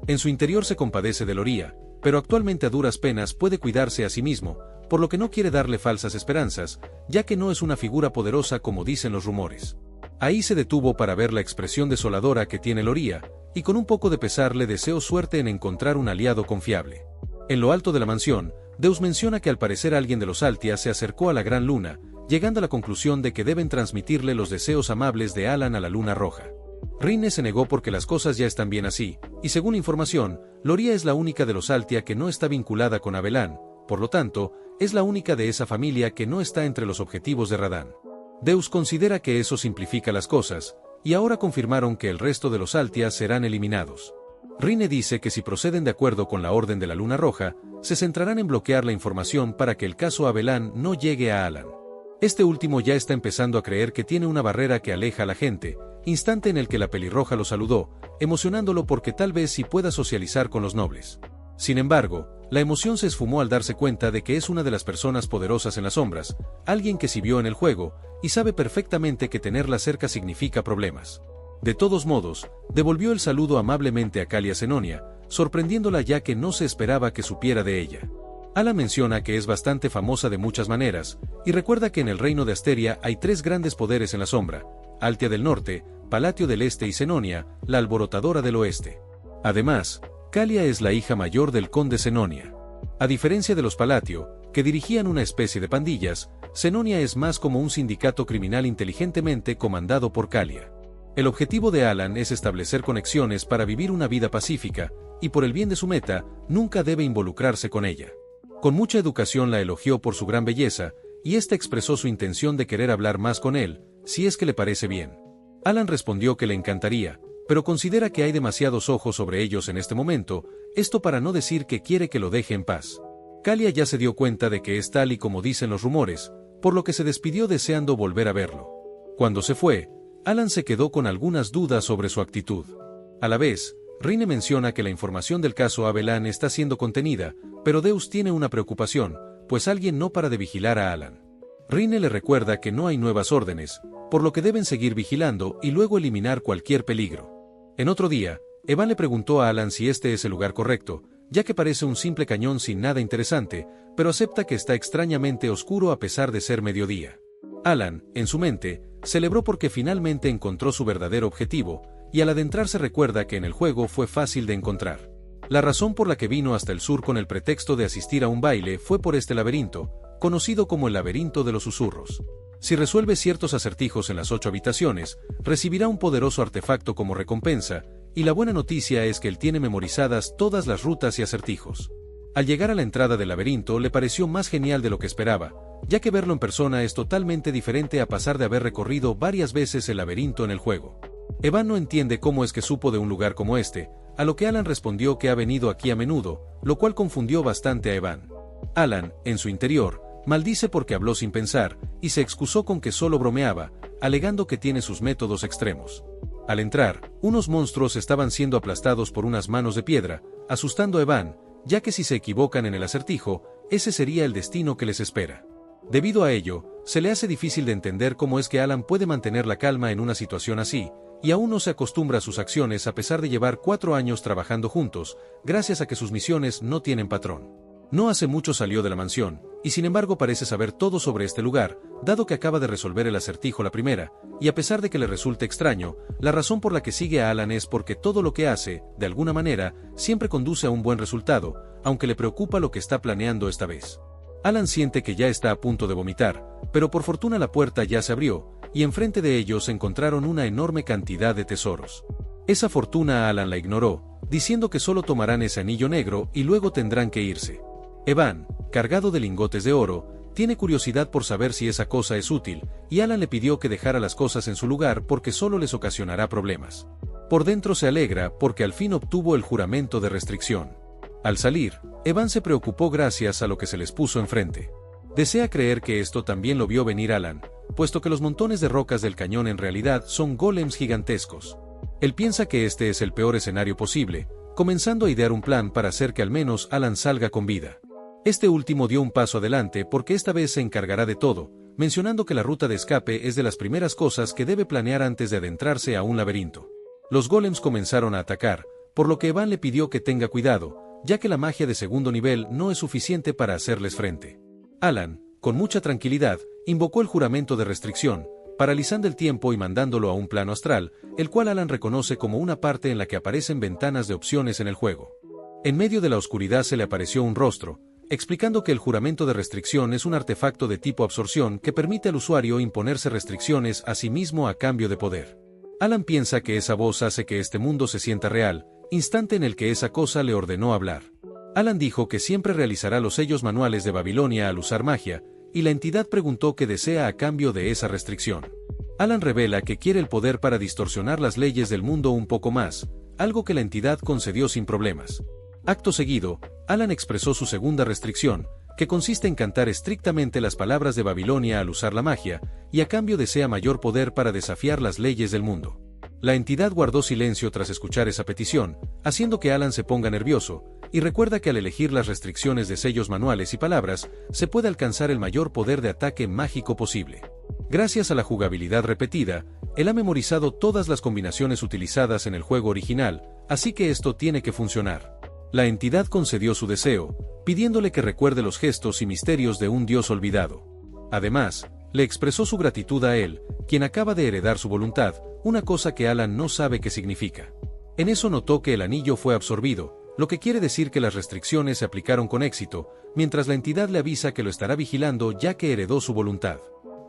En su interior se compadece de Loria, pero actualmente a duras penas puede cuidarse a sí mismo, por lo que no quiere darle falsas esperanzas, ya que no es una figura poderosa como dicen los rumores. Ahí se detuvo para ver la expresión desoladora que tiene Loria, y con un poco de pesar le deseó suerte en encontrar un aliado confiable. En lo alto de la mansión, Deus menciona que al parecer alguien de los Altia se acercó a la Gran Luna, llegando a la conclusión de que deben transmitirle los deseos amables de Alan a la Luna Roja. Rinne se negó porque las cosas ya están bien así, y según información, Loria es la única de los Altia que no está vinculada con Abelan, por lo tanto, es la única de esa familia que no está entre los objetivos de Radahn. Deus considera que eso simplifica las cosas, y ahora confirmaron que el resto de los Altia serán eliminados. Rinne dice que si proceden de acuerdo con la Orden de la Luna Roja, se centrarán en bloquear la información para que el caso Abelan no llegue a Alan. Este último ya está empezando a creer que tiene una barrera que aleja a la gente, instante en el que la pelirroja lo saludó, emocionándolo porque tal vez sí pueda socializar con los nobles. Sin embargo, la emoción se esfumó al darse cuenta de que es una de las personas poderosas en las sombras, alguien que sí vio en el juego, y sabe perfectamente que tenerla cerca significa problemas. De todos modos, devolvió el saludo amablemente a Calia Senonia, sorprendiéndola ya que no se esperaba que supiera de ella. Alan menciona que es bastante famosa de muchas maneras, y recuerda que en el reino de Asteria hay tres grandes poderes en la sombra: Altia del Norte, Palatio del Este y Senonia, la alborotadora del Oeste. Además, Calia es la hija mayor del conde Senonia. A diferencia de los Palatio, que dirigían una especie de pandillas, Senonia es más como un sindicato criminal inteligentemente comandado por Calia. El objetivo de Alan es establecer conexiones para vivir una vida pacífica, y por el bien de su meta, nunca debe involucrarse con ella. Con mucha educación la elogió por su gran belleza, y ésta expresó su intención de querer hablar más con él, si es que le parece bien. Alan respondió que le encantaría, pero considera que hay demasiados ojos sobre ellos en este momento, esto para no decir que quiere que lo deje en paz. Calia ya se dio cuenta de que es tal y como dicen los rumores, por lo que se despidió deseando volver a verlo. Cuando se fue, Alan se quedó con algunas dudas sobre su actitud. A la vez, Rinne menciona que la información del caso Abelan está siendo contenida, pero Deus tiene una preocupación, pues alguien no para de vigilar a Alan. Rinne le recuerda que no hay nuevas órdenes, por lo que deben seguir vigilando y luego eliminar cualquier peligro. En otro día, Evan le preguntó a Alan si este es el lugar correcto, ya que parece un simple cañón sin nada interesante, pero acepta que está extrañamente oscuro a pesar de ser mediodía. Alan, en su mente, celebró porque finalmente encontró su verdadero objetivo, y al adentrarse recuerda que en el juego fue fácil de encontrar. La razón por la que vino hasta el sur con el pretexto de asistir a un baile fue por este laberinto, conocido como el laberinto de los susurros. Si resuelve ciertos acertijos en las 8 habitaciones, recibirá un poderoso artefacto como recompensa, y la buena noticia es que él tiene memorizadas todas las rutas y acertijos. Al llegar a la entrada del laberinto le pareció más genial de lo que esperaba, ya que verlo en persona es totalmente diferente a pasar de haber recorrido varias veces el laberinto en el juego. Evan no entiende cómo es que supo de un lugar como este, a lo que Alan respondió que ha venido aquí a menudo, lo cual confundió bastante a Evan. Alan, en su interior, maldice porque habló sin pensar, y se excusó con que solo bromeaba, alegando que tiene sus métodos extremos. Al entrar, unos monstruos estaban siendo aplastados por unas manos de piedra, asustando a Evan, ya que si se equivocan en el acertijo, ese sería el destino que les espera. Debido a ello, se le hace difícil de entender cómo es que Alan puede mantener la calma en una situación así, y aún no se acostumbra a sus acciones a pesar de llevar 4 años trabajando juntos, gracias a que sus misiones no tienen patrón. No hace mucho salió de la mansión, y sin embargo parece saber todo sobre este lugar, dado que acaba de resolver el acertijo la primera, y a pesar de que le resulte extraño, la razón por la que sigue a Alan es porque todo lo que hace, de alguna manera, siempre conduce a un buen resultado, aunque le preocupa lo que está planeando esta vez. Alan siente que ya está a punto de vomitar, pero por fortuna la puerta ya se abrió, y enfrente de ellos encontraron una enorme cantidad de tesoros. Esa fortuna Alan la ignoró, diciendo que solo tomarán ese anillo negro y luego tendrán que irse. Evan, cargado de lingotes de oro, tiene curiosidad por saber si esa cosa es útil, y Alan le pidió que dejara las cosas en su lugar porque solo les ocasionará problemas. Por dentro se alegra porque al fin obtuvo el juramento de restricción. Al salir, Evan se preocupó gracias a lo que se les puso enfrente. Desea creer que esto también lo vio venir Alan, puesto que los montones de rocas del cañón en realidad son golems gigantescos. Él piensa que este es el peor escenario posible, comenzando a idear un plan para hacer que al menos Alan salga con vida. Este último dio un paso adelante porque esta vez se encargará de todo, mencionando que la ruta de escape es de las primeras cosas que debe planear antes de adentrarse a un laberinto. Los golems comenzaron a atacar, por lo que Evan le pidió que tenga cuidado, ya que la magia de segundo nivel no es suficiente para hacerles frente. Alan, con mucha tranquilidad, invocó el juramento de restricción, paralizando el tiempo y mandándolo a un plano astral, el cual Alan reconoce como una parte en la que aparecen ventanas de opciones en el juego. En medio de la oscuridad se le apareció un rostro, explicando que el juramento de restricción es un artefacto de tipo absorción que permite al usuario imponerse restricciones a sí mismo a cambio de poder. Alan piensa que esa voz hace que este mundo se sienta real, instante en el que esa cosa le ordenó hablar. Alan dijo que siempre realizará los sellos manuales de Babilonia al usar magia, y la entidad preguntó qué desea a cambio de esa restricción. Alan revela que quiere el poder para distorsionar las leyes del mundo un poco más, algo que la entidad concedió sin problemas. Acto seguido, Alan expresó su segunda restricción, que consiste en cantar estrictamente las palabras de Babilonia al usar la magia, y a cambio desea mayor poder para desafiar las leyes del mundo. La entidad guardó silencio tras escuchar esa petición, haciendo que Alan se ponga nervioso, y recuerda que al elegir las restricciones de sellos manuales y palabras, se puede alcanzar el mayor poder de ataque mágico posible. Gracias a la jugabilidad repetida, él ha memorizado todas las combinaciones utilizadas en el juego original, así que esto tiene que funcionar. La entidad concedió su deseo, pidiéndole que recuerde los gestos y misterios de un dios olvidado. Además, le expresó su gratitud a él, quien acaba de heredar su voluntad, una cosa que Alan no sabe qué significa. En eso notó que el anillo fue absorbido, lo que quiere decir que las restricciones se aplicaron con éxito, mientras la entidad le avisa que lo estará vigilando ya que heredó su voluntad.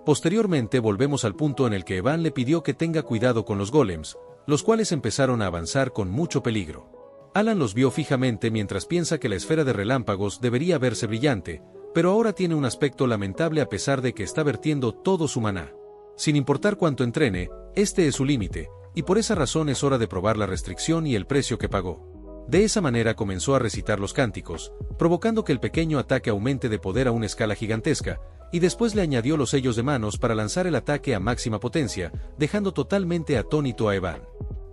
Posteriormente volvemos al punto en el que Evan le pidió que tenga cuidado con los golems, los cuales empezaron a avanzar con mucho peligro. Alan los vio fijamente mientras piensa que la esfera de relámpagos debería verse brillante, pero ahora tiene un aspecto lamentable a pesar de que está vertiendo todo su maná. Sin importar cuánto entrene, este es su límite, y por esa razón es hora de probar la restricción y el precio que pagó. De esa manera comenzó a recitar los cánticos, provocando que el pequeño ataque aumente de poder a una escala gigantesca, y después le añadió los sellos de manos para lanzar el ataque a máxima potencia, dejando totalmente atónito a Evan.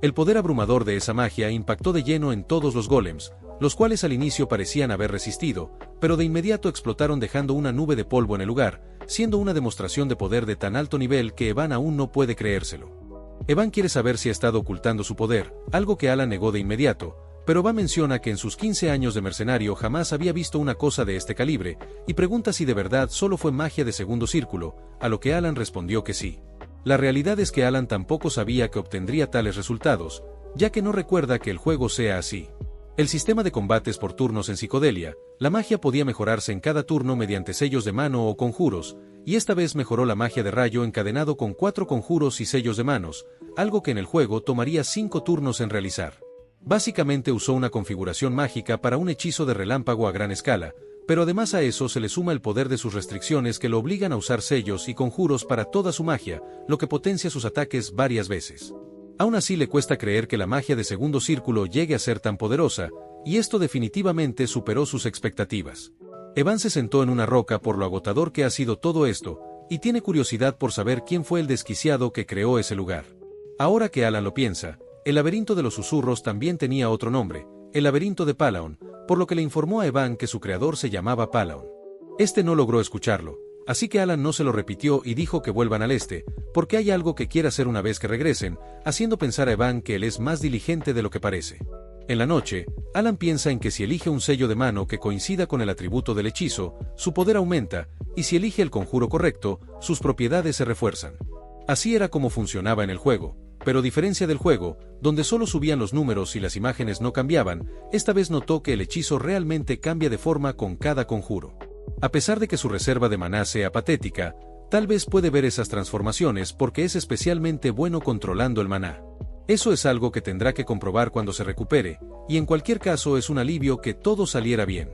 El poder abrumador de esa magia impactó de lleno en todos los golems, los cuales al inicio parecían haber resistido, pero de inmediato explotaron dejando una nube de polvo en el lugar, siendo una demostración de poder de tan alto nivel que Evan aún no puede creérselo. Evan quiere saber si ha estado ocultando su poder, algo que Alan negó de inmediato, pero Evan menciona que en sus 15 años de mercenario jamás había visto una cosa de este calibre, y pregunta si de verdad solo fue magia de segundo círculo, a lo que Alan respondió que sí. La realidad es que Alan tampoco sabía que obtendría tales resultados, ya que no recuerda que el juego sea así. El sistema de combates por turnos en Psicodelia, la magia podía mejorarse en cada turno mediante sellos de mano o conjuros, y esta vez mejoró la magia de rayo encadenado con 4 conjuros y sellos de manos, algo que en el juego tomaría 5 turnos en realizar. Básicamente usó una configuración mágica para un hechizo de relámpago a gran escala, pero además a eso se le suma el poder de sus restricciones que lo obligan a usar sellos y conjuros para toda su magia, lo que potencia sus ataques varias veces. Aún así le cuesta creer que la magia de segundo círculo llegue a ser tan poderosa, y esto definitivamente superó sus expectativas. Evan se sentó en una roca por lo agotador que ha sido todo esto, y tiene curiosidad por saber quién fue el desquiciado que creó ese lugar. Ahora que Alan lo piensa, el laberinto de los susurros también tenía otro nombre, el laberinto de Palaon, por lo que le informó a Evan que su creador se llamaba Palaon. Este no logró escucharlo, así que Alan no se lo repitió y dijo que vuelvan al este, porque hay algo que quiere hacer una vez que regresen, haciendo pensar a Evan que él es más diligente de lo que parece. En la noche, Alan piensa en que si elige un sello de mano que coincida con el atributo del hechizo, su poder aumenta, y si elige el conjuro correcto, sus propiedades se refuerzan. Así era como funcionaba en el juego, pero a diferencia del juego, donde solo subían los números y las imágenes no cambiaban, esta vez notó que el hechizo realmente cambia de forma con cada conjuro. A pesar de que su reserva de maná sea patética, tal vez puede ver esas transformaciones porque es especialmente bueno controlando el maná. Eso es algo que tendrá que comprobar cuando se recupere, y en cualquier caso es un alivio que todo saliera bien.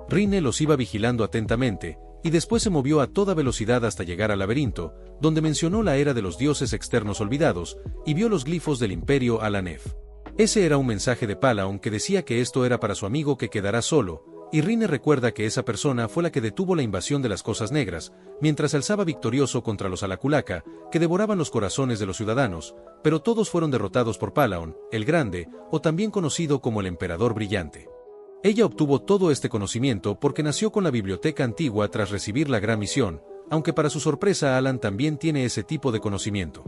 Rinne los iba vigilando atentamente, y después se movió a toda velocidad hasta llegar al laberinto, donde mencionó la era de los dioses externos olvidados, y vio los glifos del imperio Alanef. Ese era un mensaje de Palaon que decía que esto era para su amigo que quedará solo, y Rinne recuerda que esa persona fue la que detuvo la invasión de las Cosas Negras, mientras alzaba victorioso contra los Alaculaka, que devoraban los corazones de los ciudadanos, pero todos fueron derrotados por Palaon, el Grande, o también conocido como el Emperador Brillante. Ella obtuvo todo este conocimiento porque nació con la biblioteca antigua tras recibir la gran misión, aunque para su sorpresa Alan también tiene ese tipo de conocimiento.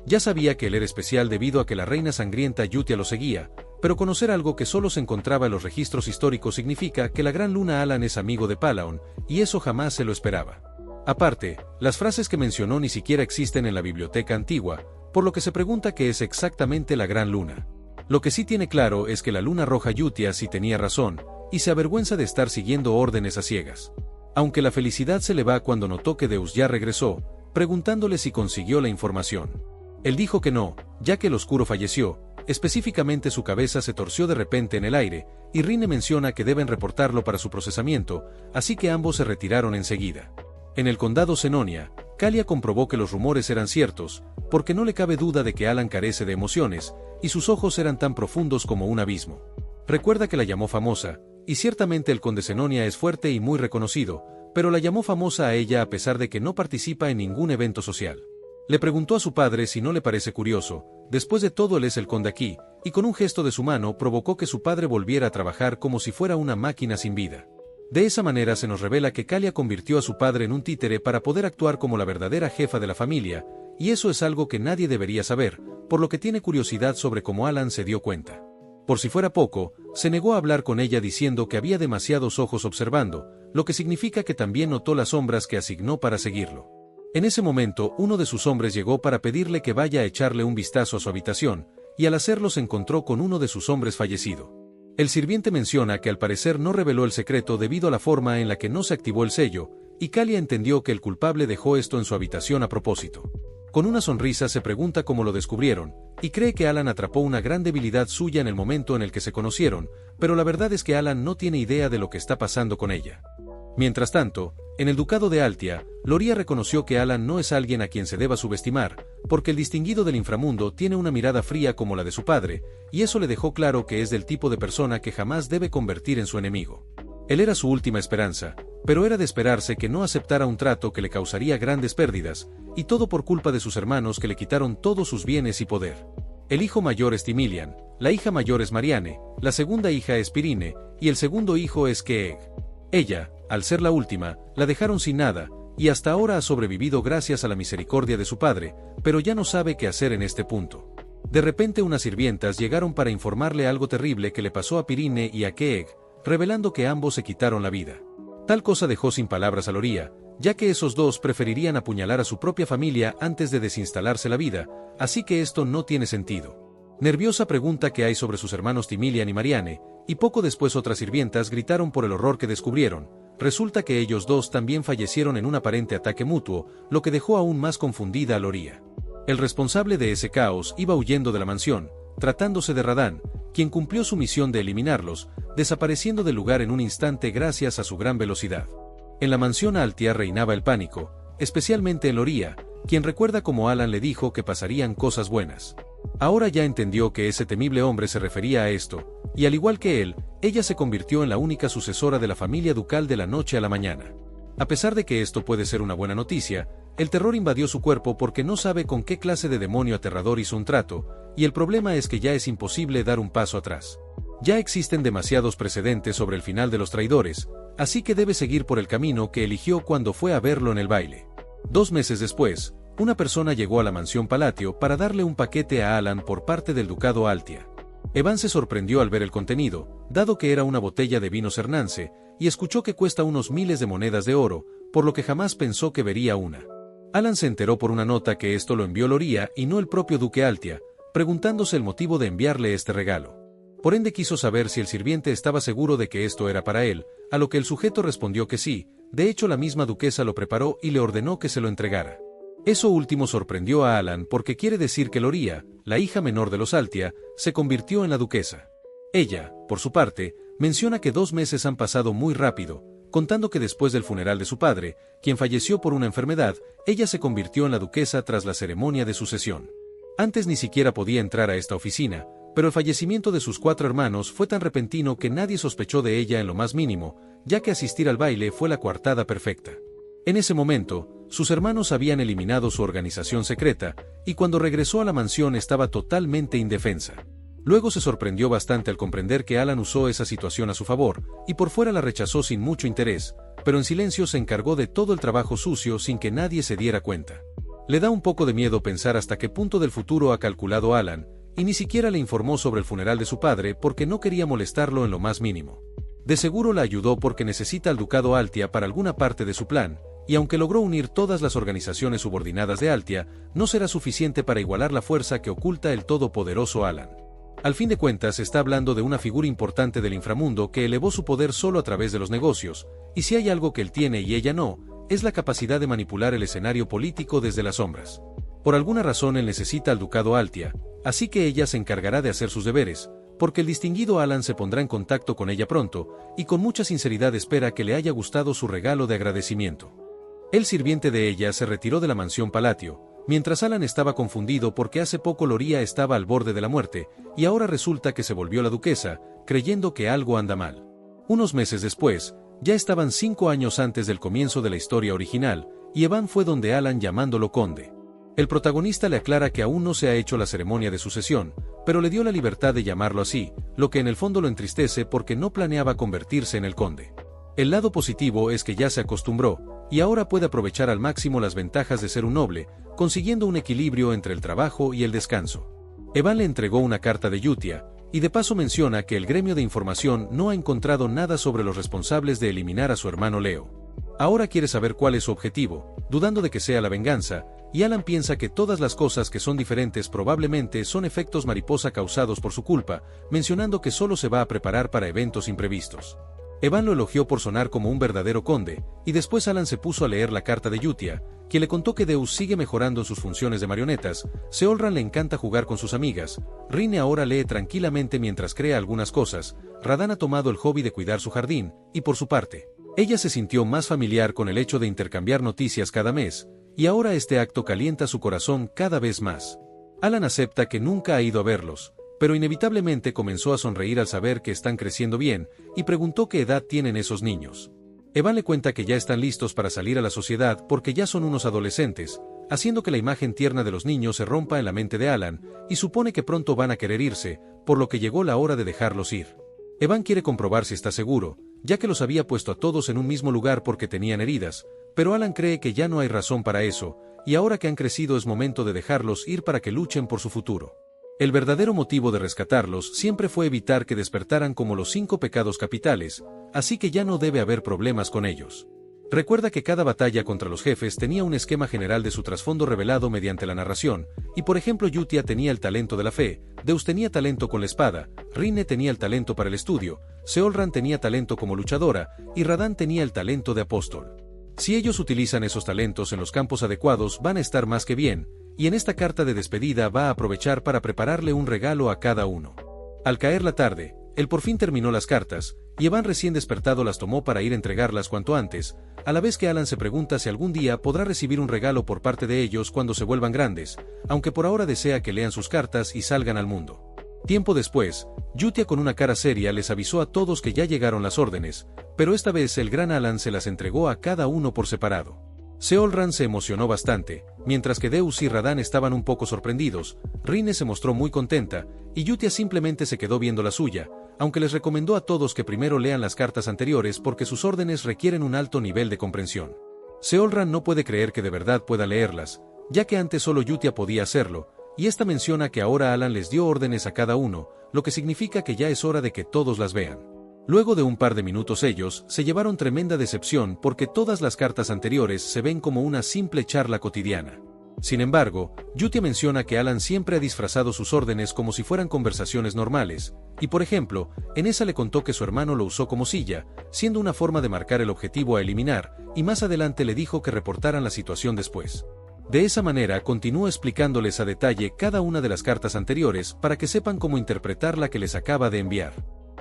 Ya sabía que él era especial debido a que la reina sangrienta Yutia lo seguía, pero conocer algo que solo se encontraba en los registros históricos significa que la gran luna Alan es amigo de Palaon, y eso jamás se lo esperaba. Aparte, las frases que mencionó ni siquiera existen en la biblioteca antigua, por lo que se pregunta qué es exactamente la gran luna. Lo que sí tiene claro es que la luna roja Yutia sí tenía razón, y se avergüenza de estar siguiendo órdenes a ciegas. Aunque la felicidad se le va cuando notó que Deus ya regresó, preguntándole si consiguió la información. Él dijo que no, ya que el oscuro falleció, específicamente su cabeza se torció de repente en el aire, y Rinne menciona que deben reportarlo para su procesamiento, así que ambos se retiraron enseguida. En el condado Senonia, Kalia comprobó que los rumores eran ciertos, porque no le cabe duda de que Alan carece de emociones, y sus ojos eran tan profundos como un abismo. Recuerda que la llamó famosa, y ciertamente el conde Senonia es fuerte y muy reconocido, pero la llamó famosa a ella a pesar de que no participa en ningún evento social. Le preguntó a su padre si no le parece curioso, después de todo él es el conde aquí, y con un gesto de su mano provocó que su padre volviera a trabajar como si fuera una máquina sin vida. De esa manera se nos revela que Kalia convirtió a su padre en un títere para poder actuar como la verdadera jefa de la familia, y eso es algo que nadie debería saber, por lo que tiene curiosidad sobre cómo Alan se dio cuenta. Por si fuera poco, se negó a hablar con ella diciendo que había demasiados ojos observando, lo que significa que también notó las sombras que asignó para seguirlo. En ese momento, uno de sus hombres llegó para pedirle que vaya a echarle un vistazo a su habitación, y al hacerlo se encontró con uno de sus hombres fallecido. El sirviente menciona que al parecer no reveló el secreto debido a la forma en la que no se activó el sello, y Kalia entendió que el culpable dejó esto en su habitación a propósito. Con una sonrisa se pregunta cómo lo descubrieron, y cree que Alan atrapó una gran debilidad suya en el momento en el que se conocieron, pero la verdad es que Alan no tiene idea de lo que está pasando con ella. Mientras tanto, en el ducado de Altia, Loria reconoció que Alan no es alguien a quien se deba subestimar, porque el distinguido del inframundo tiene una mirada fría como la de su padre, y eso le dejó claro que es del tipo de persona que jamás debe convertir en su enemigo. Él era su última esperanza, pero era de esperarse que no aceptara un trato que le causaría grandes pérdidas, y todo por culpa de sus hermanos que le quitaron todos sus bienes y poder. El hijo mayor es Timilian, la hija mayor es Marianne, la segunda hija es Pirine, y el segundo hijo es Keeg. Ella, al ser la última, la dejaron sin nada, y hasta ahora ha sobrevivido gracias a la misericordia de su padre, pero ya no sabe qué hacer en este punto. De repente unas sirvientas llegaron para informarle algo terrible que le pasó a Pirine y a Keeg, revelando que ambos se quitaron la vida. Tal cosa dejó sin palabras a Loria, ya que esos dos preferirían apuñalar a su propia familia antes de desinstalarse la vida, así que esto no tiene sentido. Nerviosa pregunta qué hay sobre sus hermanos Timilian y Marianne, y poco después otras sirvientas gritaron por el horror que descubrieron. Resulta que ellos dos también fallecieron en un aparente ataque mutuo, lo que dejó aún más confundida a Loria. El responsable de ese caos iba huyendo de la mansión, tratándose de Radán, quien cumplió su misión de eliminarlos, desapareciendo del lugar en un instante gracias a su gran velocidad. En la mansión Altia reinaba el pánico, especialmente en Loria, quien recuerda cómo Alan le dijo que pasarían cosas buenas. Ahora ya entendió que ese temible hombre se refería a esto, y al igual que él, ella se convirtió en la única sucesora de la familia ducal de la noche a la mañana. A pesar de que esto puede ser una buena noticia, el terror invadió su cuerpo porque no sabe con qué clase de demonio aterrador hizo un trato, y el problema es que ya es imposible dar un paso atrás. Ya existen demasiados precedentes sobre el final de los traidores, así que debe seguir por el camino que eligió cuando fue a verlo en el baile. 2 meses después, una persona llegó a la mansión Palatio para darle un paquete a Alan por parte del ducado Altia. Evan se sorprendió al ver el contenido, dado que era una botella de vino Cernance, y escuchó que cuesta unos miles de monedas de oro, por lo que jamás pensó que vería una. Alan se enteró por una nota que esto lo envió Loria y no el propio duque Altia, preguntándose el motivo de enviarle este regalo. Por ende quiso saber si el sirviente estaba seguro de que esto era para él, a lo que el sujeto respondió que sí. De hecho la misma duquesa lo preparó y le ordenó que se lo entregara. Eso último sorprendió a Alan porque quiere decir que Loria, la hija menor de los Altia, se convirtió en la duquesa. Ella, por su parte, menciona que 2 meses han pasado muy rápido, contando que después del funeral de su padre, quien falleció por una enfermedad, ella se convirtió en la duquesa tras la ceremonia de sucesión. Antes ni siquiera podía entrar a esta oficina, pero el fallecimiento de sus 4 hermanos fue tan repentino que nadie sospechó de ella en lo más mínimo, ya que asistir al baile fue la coartada perfecta. En ese momento, sus hermanos habían eliminado su organización secreta, y cuando regresó a la mansión estaba totalmente indefensa. Luego se sorprendió bastante al comprender que Alan usó esa situación a su favor, y por fuera la rechazó sin mucho interés, pero en silencio se encargó de todo el trabajo sucio sin que nadie se diera cuenta. Le da un poco de miedo pensar hasta qué punto del futuro ha calculado Alan, y ni siquiera le informó sobre el funeral de su padre porque no quería molestarlo en lo más mínimo. De seguro la ayudó porque necesita al ducado Altia para alguna parte de su plan, y aunque logró unir todas las organizaciones subordinadas de Altia, no será suficiente para igualar la fuerza que oculta el todopoderoso Alan. Al fin de cuentas está hablando de una figura importante del inframundo que elevó su poder solo a través de los negocios, y si hay algo que él tiene y ella no, es la capacidad de manipular el escenario político desde las sombras. Por alguna razón él necesita al ducado Altia, así que ella se encargará de hacer sus deberes, porque el distinguido Alan se pondrá en contacto con ella pronto, y con mucha sinceridad espera que le haya gustado su regalo de agradecimiento. El sirviente de ella se retiró de la mansión Palatio, mientras Alan estaba confundido porque hace poco Loria estaba al borde de la muerte, y ahora resulta que se volvió la duquesa, creyendo que algo anda mal. Unos meses después, ya estaban 5 años antes del comienzo de la historia original, y Evan fue donde Alan llamándolo conde. El protagonista le aclara que aún no se ha hecho la ceremonia de sucesión, pero le dio la libertad de llamarlo así, lo que en el fondo lo entristece porque no planeaba convertirse en el conde. El lado positivo es que ya se acostumbró, y ahora puede aprovechar al máximo las ventajas de ser un noble, consiguiendo un equilibrio entre el trabajo y el descanso. Evan le entregó una carta de Yutia, y de paso menciona que el gremio de información no ha encontrado nada sobre los responsables de eliminar a su hermano Leo. Ahora quiere saber cuál es su objetivo, dudando de que sea la venganza, y Alan piensa que todas las cosas que son diferentes probablemente son efectos mariposa causados por su culpa, mencionando que solo se va a preparar para eventos imprevistos. Evan lo elogió por sonar como un verdadero conde, y después Alan se puso a leer la carta de Yutia, quien le contó que Deus sigue mejorando en sus funciones de marionetas, Seolran le encanta jugar con sus amigas, Rinne ahora lee tranquilamente mientras crea algunas cosas, Radahn ha tomado el hobby de cuidar su jardín, y por su parte, ella se sintió más familiar con el hecho de intercambiar noticias cada mes, y ahora este acto calienta su corazón cada vez más. Alan acepta que nunca ha ido a verlos, pero inevitablemente comenzó a sonreír al saber que están creciendo bien, y preguntó qué edad tienen esos niños. Evan le cuenta que ya están listos para salir a la sociedad porque ya son unos adolescentes, haciendo que la imagen tierna de los niños se rompa en la mente de Alan, y supone que pronto van a querer irse, por lo que llegó la hora de dejarlos ir. Evan quiere comprobar si está seguro, ya que los había puesto a todos en un mismo lugar porque tenían heridas, pero Alan cree que ya no hay razón para eso, y ahora que han crecido es momento de dejarlos ir para que luchen por su futuro. El verdadero motivo de rescatarlos siempre fue evitar que despertaran como los 5 pecados capitales, así que ya no debe haber problemas con ellos. Recuerda que cada batalla contra los jefes tenía un esquema general de su trasfondo revelado mediante la narración, y por ejemplo Yutia tenía el talento de la fe, Deus tenía talento con la espada, Rinne tenía el talento para el estudio, Seolran tenía talento como luchadora, y Radahn tenía el talento de apóstol. Si ellos utilizan esos talentos en los campos adecuados van a estar más que bien, y en esta carta de despedida va a aprovechar para prepararle un regalo a cada uno. Al caer la tarde, él por fin terminó las cartas, y Evan recién despertado las tomó para ir a entregarlas cuanto antes, a la vez que Alan se pregunta si algún día podrá recibir un regalo por parte de ellos cuando se vuelvan grandes, aunque por ahora desea que lean sus cartas y salgan al mundo. Tiempo después, Yutia con una cara seria les avisó a todos que ya llegaron las órdenes, pero esta vez el gran Alan se las entregó a cada uno por separado. Seolran se emocionó bastante, mientras que Deus y Radahn estaban un poco sorprendidos, Rinne se mostró muy contenta, y Yutia simplemente se quedó viendo la suya, aunque les recomendó a todos que primero lean las cartas anteriores porque sus órdenes requieren un alto nivel de comprensión. Seolran no puede creer que de verdad pueda leerlas, ya que antes solo Yutia podía hacerlo, y esta menciona que ahora Alan les dio órdenes a cada uno, lo que significa que ya es hora de que todos las vean. Luego de un par de minutos ellos se llevaron tremenda decepción porque todas las cartas anteriores se ven como una simple charla cotidiana. Sin embargo, Yutia menciona que Alan siempre ha disfrazado sus órdenes como si fueran conversaciones normales, y por ejemplo, en esa le contó que su hermano lo usó como silla, siendo una forma de marcar el objetivo a eliminar, y más adelante le dijo que reportaran la situación después. De esa manera continuó explicándoles a detalle cada una de las cartas anteriores para que sepan cómo interpretar la que les acaba de enviar.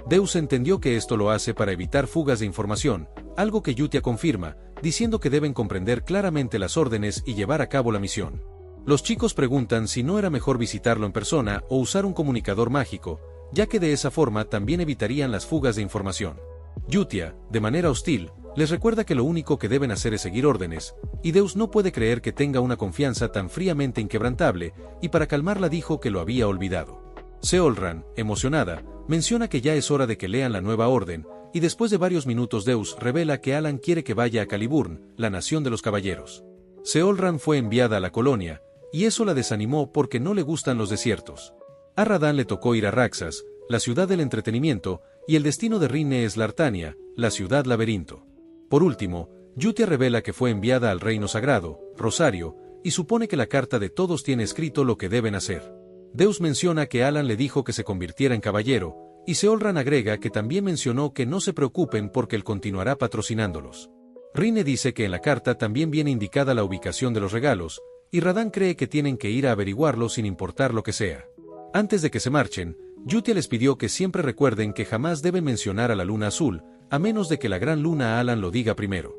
Deus entendió que esto lo hace para evitar fugas de información, algo que Yutia confirma, diciendo que deben comprender claramente las órdenes y llevar a cabo la misión. Los chicos preguntan si no era mejor visitarlo en persona o usar un comunicador mágico, ya que de esa forma también evitarían las fugas de información. Yutia, de manera hostil, les recuerda que lo único que deben hacer es seguir órdenes, y Deus no puede creer que tenga una confianza tan fríamente inquebrantable, y para calmarla dijo que lo había olvidado. Seolran, emocionada, menciona que ya es hora de que lean la nueva orden, y después de varios minutos Deus revela que Alan quiere que vaya a Caliburn, la nación de los caballeros. Seolran fue enviada a la colonia, y eso la desanimó porque no le gustan los desiertos. A Radahn le tocó ir a Raxas, la ciudad del entretenimiento, y el destino de Rinne es Lartania, la ciudad laberinto. Por último, Yutia revela que fue enviada al reino sagrado, Rosario, y supone que la carta de todos tiene escrito lo que deben hacer. Deus menciona que Alan le dijo que se convirtiera en caballero, y Seolran agrega que también mencionó que no se preocupen porque él continuará patrocinándolos. Rinne dice que en la carta también viene indicada la ubicación de los regalos, y Radahn cree que tienen que ir a averiguarlo sin importar lo que sea. Antes de que se marchen, Yutia les pidió que siempre recuerden que jamás deben mencionar a la luna azul, a menos de que la gran luna Alan lo diga primero.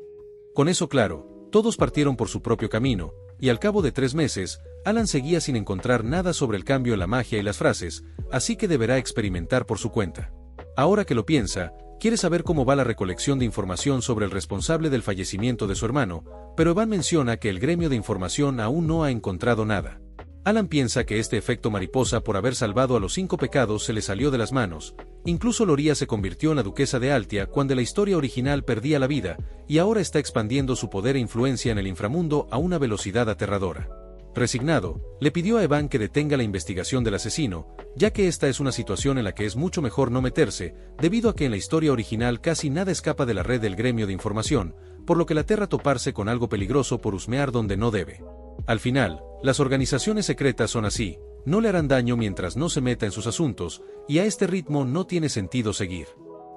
Con eso claro, todos partieron por su propio camino, y al cabo de 3 meses, Alan seguía sin encontrar nada sobre el cambio en la magia y las frases, así que deberá experimentar por su cuenta. Ahora que lo piensa, quiere saber cómo va la recolección de información sobre el responsable del fallecimiento de su hermano, pero Evan menciona que el gremio de información aún no ha encontrado nada. Alan piensa que este efecto mariposa por haber salvado a los 5 pecados se le salió de las manos. Incluso Loria se convirtió en la duquesa de Altia cuando la historia original perdía la vida, y ahora está expandiendo su poder e influencia en el inframundo a una velocidad aterradora. Resignado, le pidió a Evan que detenga la investigación del asesino, ya que esta es una situación en la que es mucho mejor no meterse, debido a que en la historia original casi nada escapa de la red del gremio de información, por lo que la aterra toparse con algo peligroso por husmear donde no debe. Al final, las organizaciones secretas son así, no le harán daño mientras no se meta en sus asuntos, y a este ritmo no tiene sentido seguir.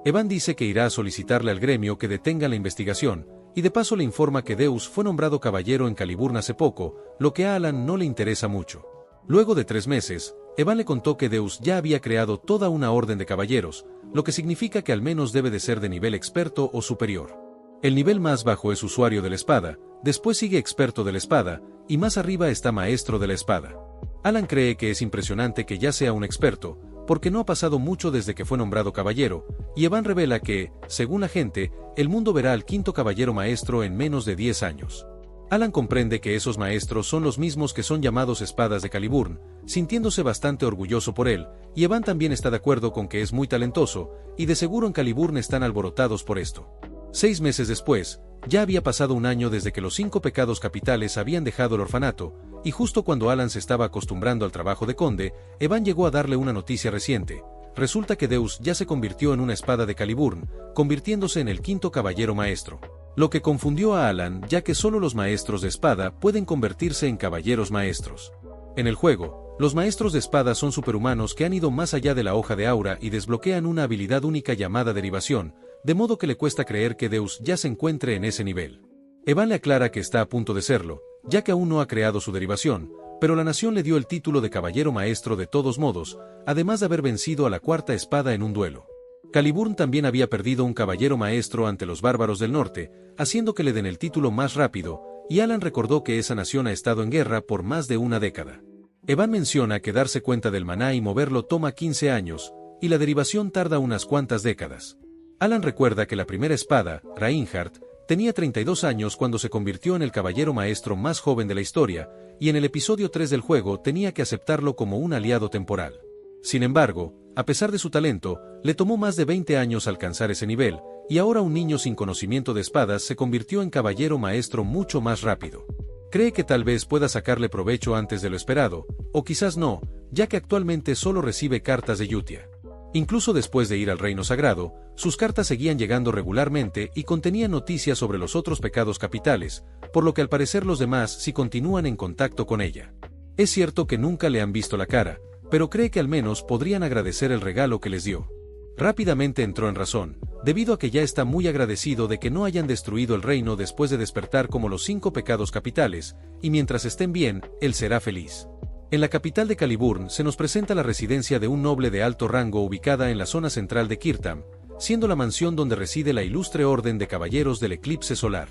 Evan dice que irá a solicitarle al gremio que detenga la investigación, y de paso le informa que Deus fue nombrado caballero en Caliburn hace poco, lo que a Alan no le interesa mucho. Luego de 3 meses, Evan le contó que Deus ya había creado toda una orden de caballeros, lo que significa que al menos debe de ser de nivel experto o superior. El nivel más bajo es usuario de la espada, después sigue experto de la espada, y más arriba está maestro de la espada. Alan cree que es impresionante que ya sea un experto, porque no ha pasado mucho desde que fue nombrado caballero, y Evan revela que, según la gente, el mundo verá al 5º caballero maestro en menos de 10 años. Alan comprende que esos maestros son los mismos que son llamados espadas de Caliburn, sintiéndose bastante orgulloso por él, y Evan también está de acuerdo con que es muy talentoso, y de seguro en Caliburn están alborotados por esto. 6 meses después, ya había pasado un año desde que los 5 pecados capitales habían dejado el orfanato, y justo cuando Alan se estaba acostumbrando al trabajo de conde, Evan llegó a darle una noticia reciente. Resulta que Deus ya se convirtió en una espada de Caliburn, convirtiéndose en el 5º caballero maestro. Lo que confundió a Alan, ya que solo los maestros de espada pueden convertirse en caballeros maestros. En el juego, los maestros de espada son superhumanos que han ido más allá de la hoja de aura y desbloquean una habilidad única llamada derivación, de modo que le cuesta creer que Deus ya se encuentre en ese nivel. Evan le aclara que está a punto de serlo, ya que aún no ha creado su derivación, pero la nación le dio el título de caballero maestro de todos modos, además de haber vencido a la 4ª espada en un duelo. Caliburn también había perdido un caballero maestro ante los bárbaros del norte, haciendo que le den el título más rápido, y Alan recordó que esa nación ha estado en guerra por más de una década. Evan menciona que darse cuenta del maná y moverlo toma 15 años, y la derivación tarda unas cuantas décadas. Alan recuerda que la primera espada, Reinhardt, tenía 32 años cuando se convirtió en el caballero maestro más joven de la historia, y en el episodio 3 del juego tenía que aceptarlo como un aliado temporal. Sin embargo, a pesar de su talento, le tomó más de 20 años alcanzar ese nivel, y ahora un niño sin conocimiento de espadas se convirtió en caballero maestro mucho más rápido. Cree que tal vez pueda sacarle provecho antes de lo esperado, o quizás no, ya que actualmente solo recibe cartas de Yutia. Incluso después de ir al reino sagrado, sus cartas seguían llegando regularmente y contenían noticias sobre los otros pecados capitales, por lo que al parecer los demás sí continúan en contacto con ella. Es cierto que nunca le han visto la cara, pero cree que al menos podrían agradecer el regalo que les dio. Rápidamente entró en razón, debido a que ya está muy agradecido de que no hayan destruido el reino después de despertar como los 5 pecados capitales, y mientras estén bien, él será feliz. En la capital de Caliburn se nos presenta la residencia de un noble de alto rango ubicada en la zona central de Kirtam, siendo la mansión donde reside la ilustre orden de caballeros del eclipse solar.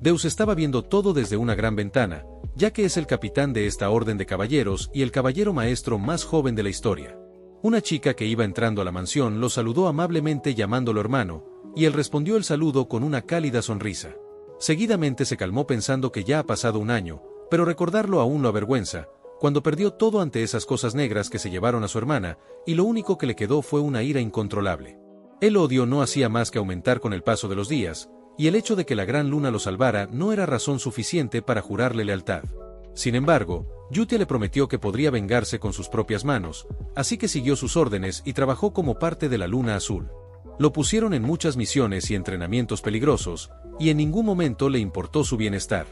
Deus estaba viendo todo desde una gran ventana, ya que es el capitán de esta orden de caballeros y el caballero maestro más joven de la historia. Una chica que iba entrando a la mansión lo saludó amablemente llamándolo hermano, y él respondió el saludo con una cálida sonrisa. Seguidamente se calmó pensando que ya ha pasado un año, pero recordarlo aún lo avergüenza, cuando perdió todo ante esas cosas negras que se llevaron a su hermana, y lo único que le quedó fue una ira incontrolable. El odio no hacía más que aumentar con el paso de los días, y el hecho de que la gran luna lo salvara no era razón suficiente para jurarle lealtad. Sin embargo, Yutia le prometió que podría vengarse con sus propias manos, así que siguió sus órdenes y trabajó como parte de la Luna Azul. Lo pusieron en muchas misiones y entrenamientos peligrosos, y en ningún momento le importó su bienestar.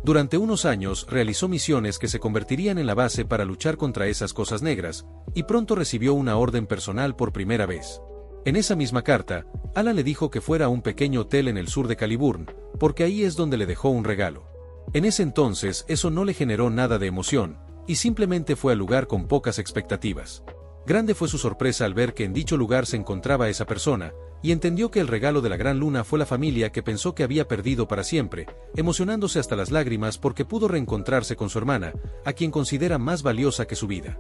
Durante unos años realizó misiones que se convertirían en la base para luchar contra esas cosas negras, y pronto recibió una orden personal por primera vez. En esa misma carta, Alan le dijo que fuera a un pequeño hotel en el sur de Caliburn, porque ahí es donde le dejó un regalo. En ese entonces eso no le generó nada de emoción, y simplemente fue al lugar con pocas expectativas. Grande fue su sorpresa al ver que en dicho lugar se encontraba esa persona, y entendió que el regalo de la gran luna fue la familia que pensó que había perdido para siempre, emocionándose hasta las lágrimas porque pudo reencontrarse con su hermana, a quien considera más valiosa que su vida.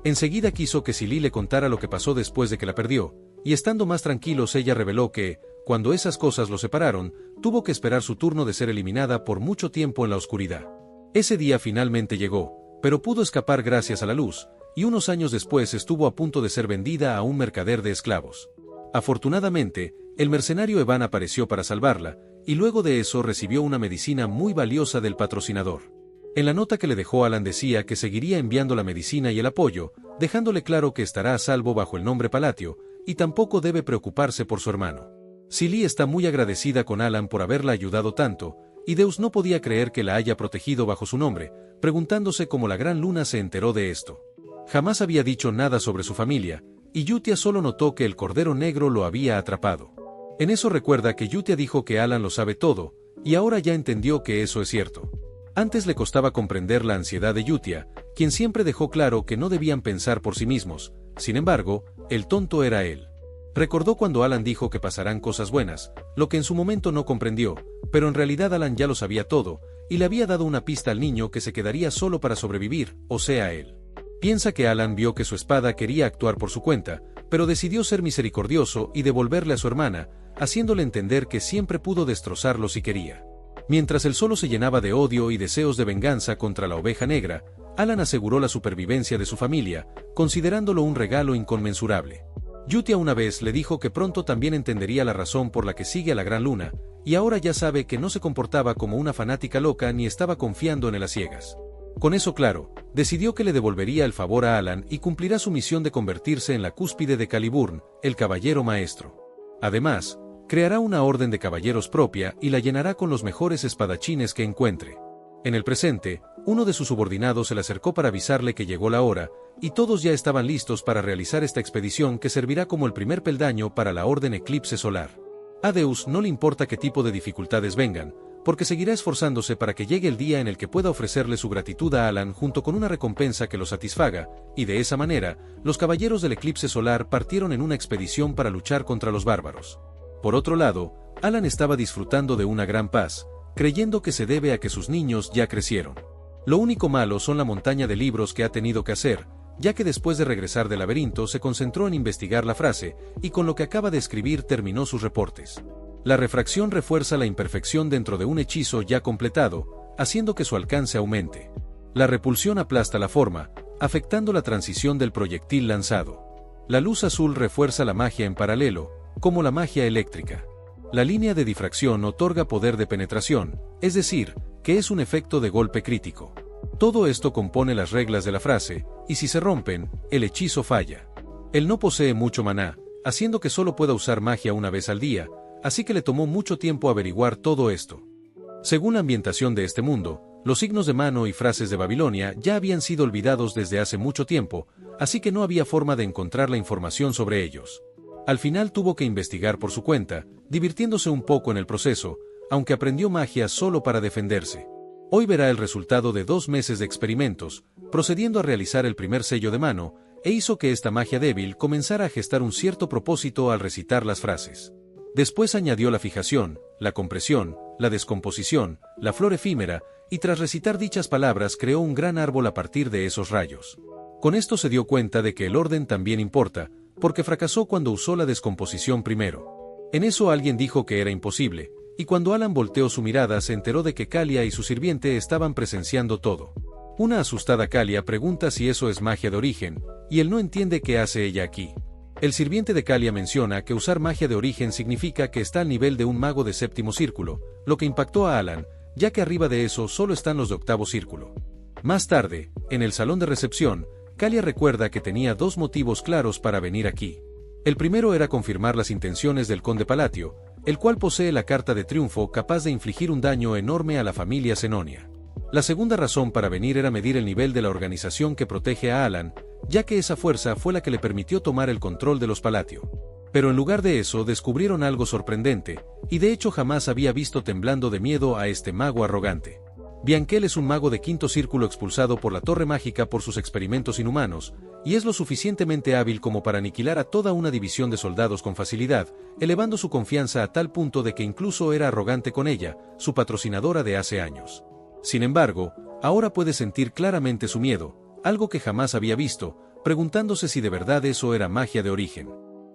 Enseguida quiso que Silly le contara lo que pasó después de que la perdió, y estando más tranquilos ella reveló que, cuando esas cosas lo separaron, tuvo que esperar su turno de ser eliminada por mucho tiempo en la oscuridad. Ese día finalmente llegó, pero pudo escapar gracias a la luz, y unos años después estuvo a punto de ser vendida a un mercader de esclavos. Afortunadamente, el mercenario Evan apareció para salvarla, y luego de eso recibió una medicina muy valiosa del patrocinador. En la nota que le dejó Alan decía que seguiría enviando la medicina y el apoyo, dejándole claro que estará a salvo bajo el nombre Palatio, y tampoco debe preocuparse por su hermano. Silly está muy agradecida con Alan por haberla ayudado tanto, y Deus no podía creer que la haya protegido bajo su nombre, preguntándose cómo la gran luna se enteró de esto. Jamás había dicho nada sobre su familia, y Yutia solo notó que el cordero negro lo había atrapado. En eso recuerda que Yutia dijo que Alan lo sabe todo, y ahora ya entendió que eso es cierto. Antes le costaba comprender la ansiedad de Yutia, quien siempre dejó claro que no debían pensar por sí mismos, sin embargo, el tonto era él. Recordó cuando Alan dijo que pasarán cosas buenas, lo que en su momento no comprendió, pero en realidad Alan ya lo sabía todo, y le había dado una pista al niño que se quedaría solo para sobrevivir, o sea él. Piensa que Alan vio que su espada quería actuar por su cuenta, pero decidió ser misericordioso y devolverle a su hermana, haciéndole entender que siempre pudo destrozarlo si quería. Mientras él solo se llenaba de odio y deseos de venganza contra la oveja negra, Alan aseguró la supervivencia de su familia, considerándolo un regalo inconmensurable. Yutia una vez le dijo que pronto también entendería la razón por la que sigue a la gran luna, y ahora ya sabe que no se comportaba como una fanática loca ni estaba confiando en él a ciegas. Con eso claro, decidió que le devolvería el favor a Alan y cumplirá su misión de convertirse en la cúspide de Caliburn, el caballero maestro. Además, creará una orden de caballeros propia y la llenará con los mejores espadachines que encuentre. En el presente, uno de sus subordinados se le acercó para avisarle que llegó la hora, y todos ya estaban listos para realizar esta expedición que servirá como el primer peldaño para la Orden Eclipse Solar. A Deus no le importa qué tipo de dificultades vengan, porque seguirá esforzándose para que llegue el día en el que pueda ofrecerle su gratitud a Alan junto con una recompensa que lo satisfaga, y de esa manera, los caballeros del Eclipse Solar partieron en una expedición para luchar contra los bárbaros. Por otro lado, Alan estaba disfrutando de una gran paz, creyendo que se debe a que sus niños ya crecieron. Lo único malo son la montaña de libros que ha tenido que hacer, ya que después de regresar del laberinto se concentró en investigar la frase, y con lo que acaba de escribir terminó sus reportes. La refracción refuerza la imperfección dentro de un hechizo ya completado, haciendo que su alcance aumente. La repulsión aplasta la forma, afectando la transición del proyectil lanzado. La luz azul refuerza la magia en paralelo, como la magia eléctrica. La línea de difracción otorga poder de penetración, es decir, que es un efecto de golpe crítico. Todo esto compone las reglas de la frase, y si se rompen, el hechizo falla. Él no posee mucho maná, haciendo que solo pueda usar magia una vez al día, así que le tomó mucho tiempo averiguar todo esto. Según la ambientación de este mundo, los signos de mano y frases de Babilonia ya habían sido olvidados desde hace mucho tiempo, así que no había forma de encontrar la información sobre ellos. Al final tuvo que investigar por su cuenta, divirtiéndose un poco en el proceso, aunque aprendió magia solo para defenderse. Hoy verá el resultado de 2 meses de experimentos, procediendo a realizar el primer sello de mano, e hizo que esta magia débil comenzara a gestar un cierto propósito al recitar las frases. Después añadió la fijación, la compresión, la descomposición, la flor efímera, y tras recitar dichas palabras creó un gran árbol a partir de esos rayos. Con esto se dio cuenta de que el orden también importa, porque fracasó cuando usó la descomposición primero. En eso alguien dijo que era imposible, y cuando Alan volteó su mirada se enteró de que Kalia y su sirviente estaban presenciando todo. Una asustada Kalia pregunta si eso es magia de origen, y él no entiende qué hace ella aquí. El sirviente de Kalia menciona que usar magia de origen significa que está al nivel de un mago de séptimo círculo, lo que impactó a Alan, ya que arriba de eso solo están los de octavo círculo. Más tarde, en el salón de recepción, Kalia recuerda que tenía 2 motivos claros para venir aquí. El primero era confirmar las intenciones del conde Palatio, el cual posee la carta de triunfo capaz de infligir un daño enorme a la familia Senonia. La segunda razón para venir era medir el nivel de la organización que protege a Alan, ya que esa fuerza fue la que le permitió tomar el control de los Palatio. Pero en lugar de eso descubrieron algo sorprendente, y de hecho jamás había visto temblando de miedo a este mago arrogante. Bianquel es un mago de quinto círculo expulsado por la Torre Mágica por sus experimentos inhumanos, y es lo suficientemente hábil como para aniquilar a toda una división de soldados con facilidad, elevando su confianza a tal punto de que incluso era arrogante con ella, su patrocinadora de hace años. Sin embargo, ahora puede sentir claramente su miedo, algo que jamás había visto, preguntándose si de verdad eso era magia de origen.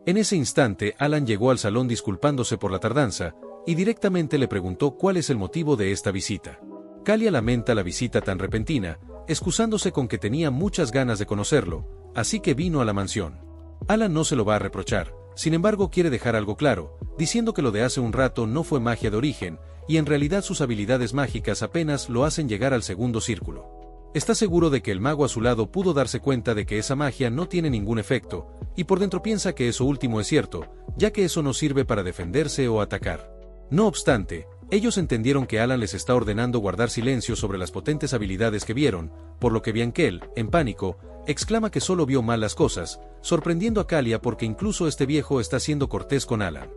En ese instante Alan llegó al salón disculpándose por la tardanza, y directamente le preguntó cuál es el motivo de esta visita. Kalia lamenta la visita tan repentina, excusándose con que tenía muchas ganas de conocerlo, así que vino a la mansión. Alan no se lo va a reprochar, sin embargo quiere dejar algo claro, diciendo que lo de hace un rato no fue magia de origen, y en realidad sus habilidades mágicas apenas lo hacen llegar al segundo círculo. Está seguro de que el mago a su lado pudo darse cuenta de que esa magia no tiene ningún efecto, y por dentro piensa que eso último es cierto, ya que eso no sirve para defenderse o atacar. No obstante, ellos entendieron que Alan les está ordenando guardar silencio sobre las potentes habilidades que vieron, por lo que Bianquel, en pánico, exclama que solo vio mal las cosas, sorprendiendo a Kalia porque incluso este viejo está siendo cortés con Alan.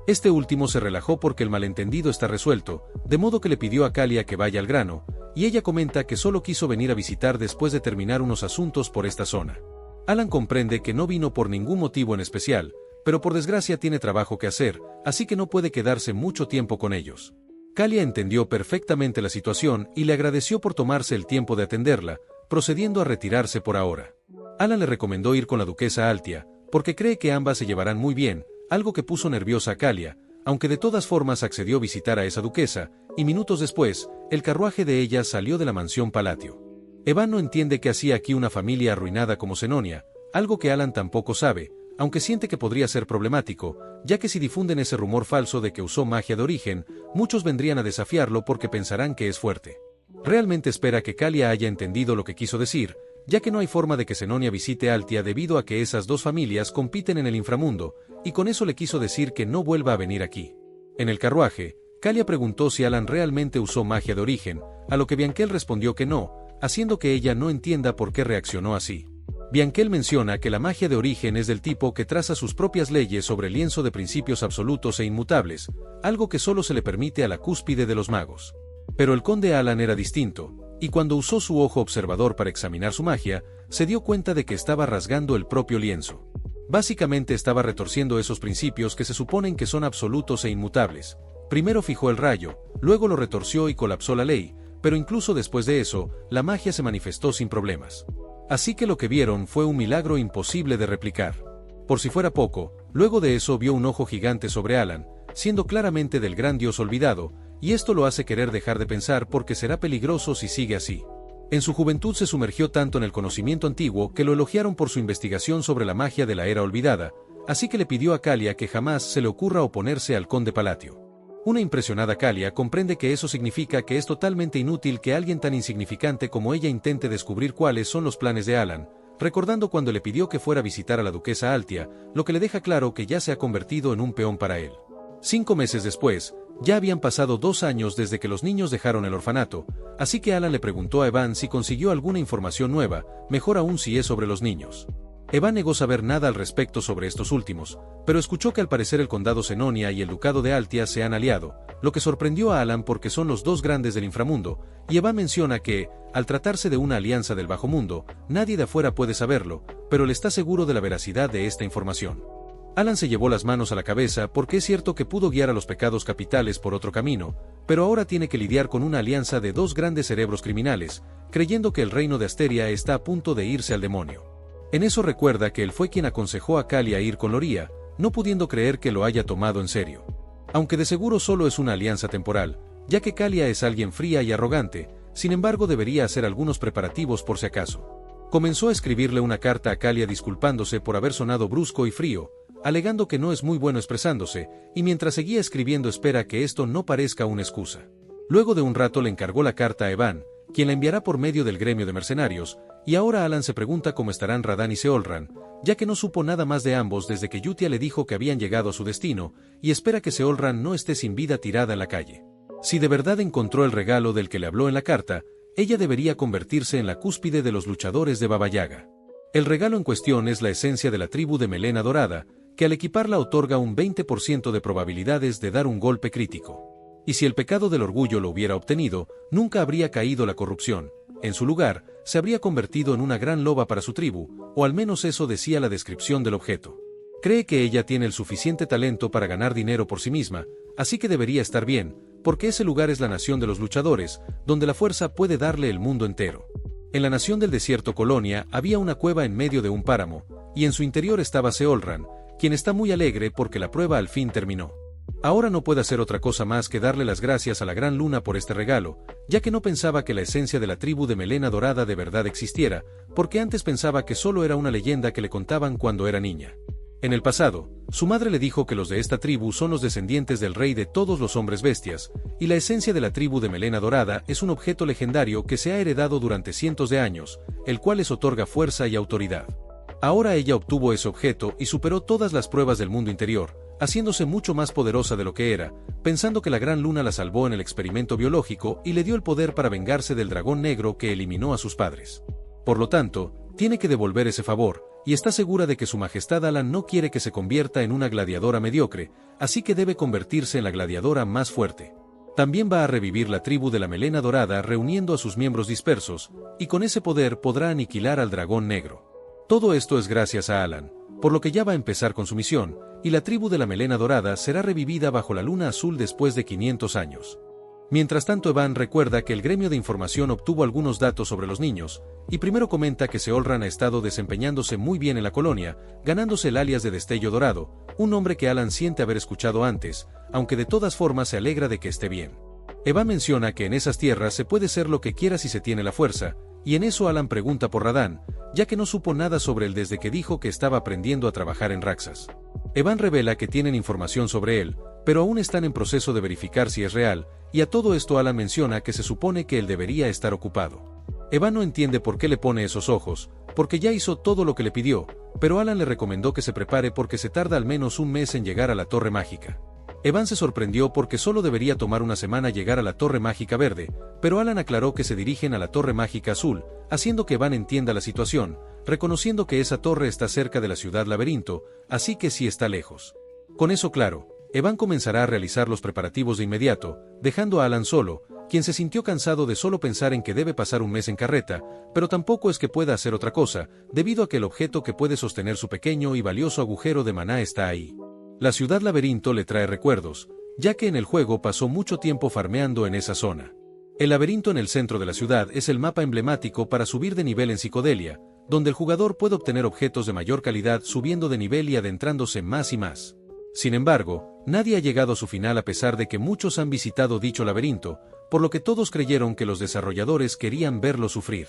Este último se relajó porque el malentendido está resuelto, de modo que le pidió a Kalia que vaya al grano, y ella comenta que solo quiso venir a visitar después de terminar unos asuntos por esta zona. Alan comprende que no vino por ningún motivo en especial, pero por desgracia tiene trabajo que hacer, así que no puede quedarse mucho tiempo con ellos. Kalia entendió perfectamente la situación y le agradeció por tomarse el tiempo de atenderla, procediendo a retirarse por ahora. Alan le recomendó ir con la duquesa Altia, porque cree que ambas se llevarán muy bien, algo que puso nerviosa a Kalia, aunque de todas formas accedió a visitar a esa duquesa, y minutos después, el carruaje de ella salió de la mansión Palatio. Evan no entiende qué hacía aquí una familia arruinada como Senonia, algo que Alan tampoco sabe, aunque siente que podría ser problemático, ya que si difunden ese rumor falso de que usó magia de origen, muchos vendrían a desafiarlo porque pensarán que es fuerte. Realmente espera que Kalia haya entendido lo que quiso decir, ya que no hay forma de que Senonia visite Altia debido a que esas dos familias compiten en el inframundo, y con eso le quiso decir que no vuelva a venir aquí. En el carruaje, Kalia preguntó si Alan realmente usó magia de origen, a lo que Bianquel respondió que no, haciendo que ella no entienda por qué reaccionó así. Bianquel menciona que la magia de origen es del tipo que traza sus propias leyes sobre el lienzo de principios absolutos e inmutables, algo que solo se le permite a la cúspide de los magos. Pero el conde Alan era distinto, y cuando usó su ojo observador para examinar su magia, se dio cuenta de que estaba rasgando el propio lienzo. Básicamente estaba retorciendo esos principios que se suponen que son absolutos e inmutables. Primero fijó el rayo, luego lo retorció y colapsó la ley, pero incluso después de eso, la magia se manifestó sin problemas. Así que lo que vieron fue un milagro imposible de replicar. Por si fuera poco, luego de eso vio un ojo gigante sobre Alan, siendo claramente del gran dios olvidado, y esto lo hace querer dejar de pensar porque será peligroso si sigue así. En su juventud se sumergió tanto en el conocimiento antiguo que lo elogiaron por su investigación sobre la magia de la era olvidada, así que le pidió a Kalia que jamás se le ocurra oponerse al conde Palatio. Una impresionada Kalia comprende que eso significa que es totalmente inútil que alguien tan insignificante como ella intente descubrir cuáles son los planes de Alan, recordando cuando le pidió que fuera a visitar a la duquesa Altia, lo que le deja claro que ya se ha convertido en un peón para él. 5 meses después, ya habían pasado 2 años desde que los niños dejaron el orfanato, así que Alan le preguntó a Evan si consiguió alguna información nueva, mejor aún si es sobre los niños. Evan negó saber nada al respecto sobre estos últimos, pero escuchó que al parecer el condado Senonia y el ducado de Altia se han aliado, lo que sorprendió a Alan porque son los dos grandes del inframundo, y Evan menciona que, al tratarse de una alianza del bajo mundo, nadie de afuera puede saberlo, pero él está seguro de la veracidad de esta información. Alan se llevó las manos a la cabeza porque es cierto que pudo guiar a los pecados capitales por otro camino, pero ahora tiene que lidiar con una alianza de dos grandes cerebros criminales, creyendo que el reino de Asteria está a punto de irse al demonio. En eso recuerda que él fue quien aconsejó a Kali a ir con Loria, no pudiendo creer que lo haya tomado en serio. Aunque de seguro solo es una alianza temporal, ya que Kalia es alguien fría y arrogante, sin embargo debería hacer algunos preparativos por si acaso. Comenzó a escribirle una carta a Kalia disculpándose por haber sonado brusco y frío, alegando que no es muy bueno expresándose, y mientras seguía escribiendo espera que esto no parezca una excusa. Luego de un rato le encargó la carta a Evan, quien la enviará por medio del gremio de mercenarios, y ahora Alan se pregunta cómo estarán Radahn y Seolran, ya que no supo nada más de ambos desde que Yutia le dijo que habían llegado a su destino, y espera que Seolran no esté sin vida tirada en la calle. Si de verdad encontró el regalo del que le habló en la carta, ella debería convertirse en la cúspide de los luchadores de Baba Yaga. El regalo en cuestión es la esencia de la tribu de Melena Dorada, que al equiparla otorga un 20% de probabilidades de dar un golpe crítico. Y si el pecado del orgullo lo hubiera obtenido, nunca habría caído la corrupción. En su lugar, se habría convertido en una gran loba para su tribu, o al menos eso decía la descripción del objeto. Cree que ella tiene el suficiente talento para ganar dinero por sí misma, así que debería estar bien, porque ese lugar es la nación de los luchadores, donde la fuerza puede darle el mundo entero. En la nación del desierto Colonia había una cueva en medio de un páramo, y en su interior estaba Seolran, quien está muy alegre porque la prueba al fin terminó. Ahora no puede hacer otra cosa más que darle las gracias a la Gran Luna por este regalo, ya que no pensaba que la esencia de la tribu de Melena Dorada de verdad existiera, porque antes pensaba que solo era una leyenda que le contaban cuando era niña. En el pasado, su madre le dijo que los de esta tribu son los descendientes del rey de todos los hombres bestias, y la esencia de la tribu de Melena Dorada es un objeto legendario que se ha heredado durante cientos de años, el cual les otorga fuerza y autoridad. Ahora ella obtuvo ese objeto y superó todas las pruebas del mundo interior, haciéndose mucho más poderosa de lo que era, pensando que la Gran Luna la salvó en el experimento biológico y le dio el poder para vengarse del dragón negro que eliminó a sus padres. Por lo tanto, tiene que devolver ese favor, y está segura de que su majestad Alan no quiere que se convierta en una gladiadora mediocre, así que debe convertirse en la gladiadora más fuerte. También va a revivir la tribu de la Melena Dorada reuniendo a sus miembros dispersos, y con ese poder podrá aniquilar al dragón negro. Todo esto es gracias a Alan, por lo que ya va a empezar con su misión, y la tribu de la Melena Dorada será revivida bajo la luna azul después de 500 años. Mientras tanto Evan recuerda que el gremio de información obtuvo algunos datos sobre los niños, y primero comenta que Seolran ha estado desempeñándose muy bien en la colonia, ganándose el alias de Destello Dorado, un nombre que Alan siente haber escuchado antes, aunque de todas formas se alegra de que esté bien. Evan menciona que en esas tierras se puede ser lo que quiera si se tiene la fuerza, y en eso Alan pregunta por Radahn, ya que no supo nada sobre él desde que dijo que estaba aprendiendo a trabajar en Raxas. Evan revela que tienen información sobre él, pero aún están en proceso de verificar si es real, y a todo esto Alan menciona que se supone que él debería estar ocupado. Evan no entiende por qué le pone esos ojos, porque ya hizo todo lo que le pidió, pero Alan le recomendó que se prepare porque se tarda al menos un mes en llegar a la Torre Mágica. Evan se sorprendió porque solo debería tomar una semana llegar a la Torre Mágica Verde, pero Alan aclaró que se dirigen a la Torre Mágica Azul, haciendo que Evan entienda la situación, reconociendo que esa torre está cerca de la ciudad laberinto, así que sí está lejos. Con eso claro, Evan comenzará a realizar los preparativos de inmediato, dejando a Alan solo, quien se sintió cansado de solo pensar en que debe pasar un mes en carreta, pero tampoco es que pueda hacer otra cosa, debido a que el objeto que puede sostener su pequeño y valioso agujero de maná está ahí. La ciudad laberinto le trae recuerdos, ya que en el juego pasó mucho tiempo farmeando en esa zona. El laberinto en el centro de la ciudad es el mapa emblemático para subir de nivel en Psicodelia, donde el jugador puede obtener objetos de mayor calidad subiendo de nivel y adentrándose más y más. Sin embargo, nadie ha llegado a su final a pesar de que muchos han visitado dicho laberinto, por lo que todos creyeron que los desarrolladores querían verlo sufrir.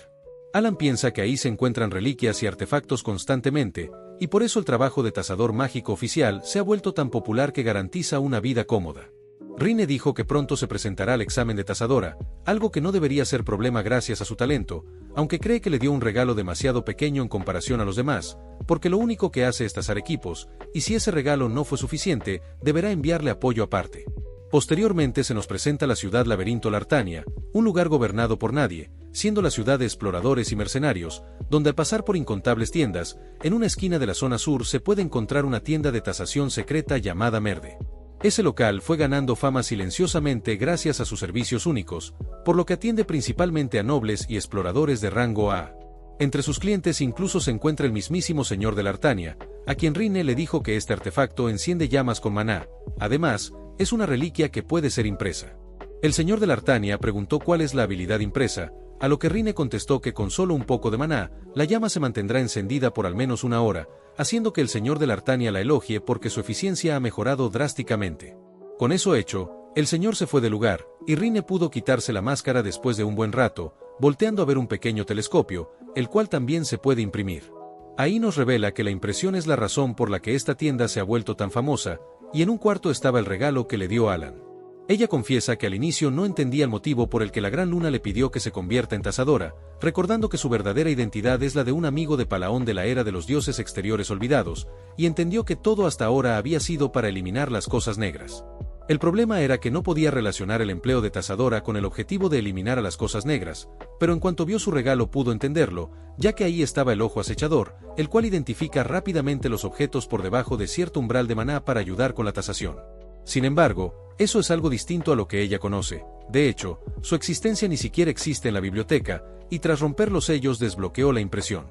Alan piensa que ahí se encuentran reliquias y artefactos constantemente, y por eso el trabajo de tasador mágico oficial se ha vuelto tan popular que garantiza una vida cómoda. Rinne dijo que pronto se presentará al examen de tazadora, algo que no debería ser problema gracias a su talento, aunque cree que le dio un regalo demasiado pequeño en comparación a los demás, porque lo único que hace es tazar equipos, y si ese regalo no fue suficiente, deberá enviarle apoyo aparte. Posteriormente se nos presenta la ciudad laberinto Lartania, un lugar gobernado por nadie, siendo la ciudad de exploradores y mercenarios, donde al pasar por incontables tiendas, en una esquina de la zona sur se puede encontrar una tienda de tasación secreta llamada Merde. Ese local fue ganando fama silenciosamente gracias a sus servicios únicos, por lo que atiende principalmente a nobles y exploradores de rango A. Entre sus clientes incluso se encuentra el mismísimo señor de Lartania, a quien Rinne le dijo que este artefacto enciende llamas con maná. Además, es una reliquia que puede ser impresa. El señor de Lartania preguntó cuál es la habilidad impresa, a lo que Rinne contestó que con solo un poco de maná, la llama se mantendrá encendida por al menos una hora, haciendo que el señor de Lartania la elogie porque su eficiencia ha mejorado drásticamente. Con eso hecho, el señor se fue del lugar, y Rinne pudo quitarse la máscara después de un buen rato, volteando a ver un pequeño telescopio, el cual también se puede imprimir. Ahí nos revela que la impresión es la razón por la que esta tienda se ha vuelto tan famosa, y en un cuarto estaba el regalo que le dio Alan. Ella confiesa que al inicio no entendía el motivo por el que la Gran Luna le pidió que se convierta en tazadora, recordando que su verdadera identidad es la de un amigo de Palaón de la era de los dioses exteriores olvidados, y entendió que todo hasta ahora había sido para eliminar las cosas negras. El problema era que no podía relacionar el empleo de tazadora con el objetivo de eliminar a las cosas negras, pero en cuanto vio su regalo pudo entenderlo, ya que ahí estaba el ojo acechador, el cual identifica rápidamente los objetos por debajo de cierto umbral de maná para ayudar con la tasación. Sin embargo, eso es algo distinto a lo que ella conoce. De hecho, su existencia ni siquiera existe en la biblioteca, y tras romper los sellos desbloqueó la impresión.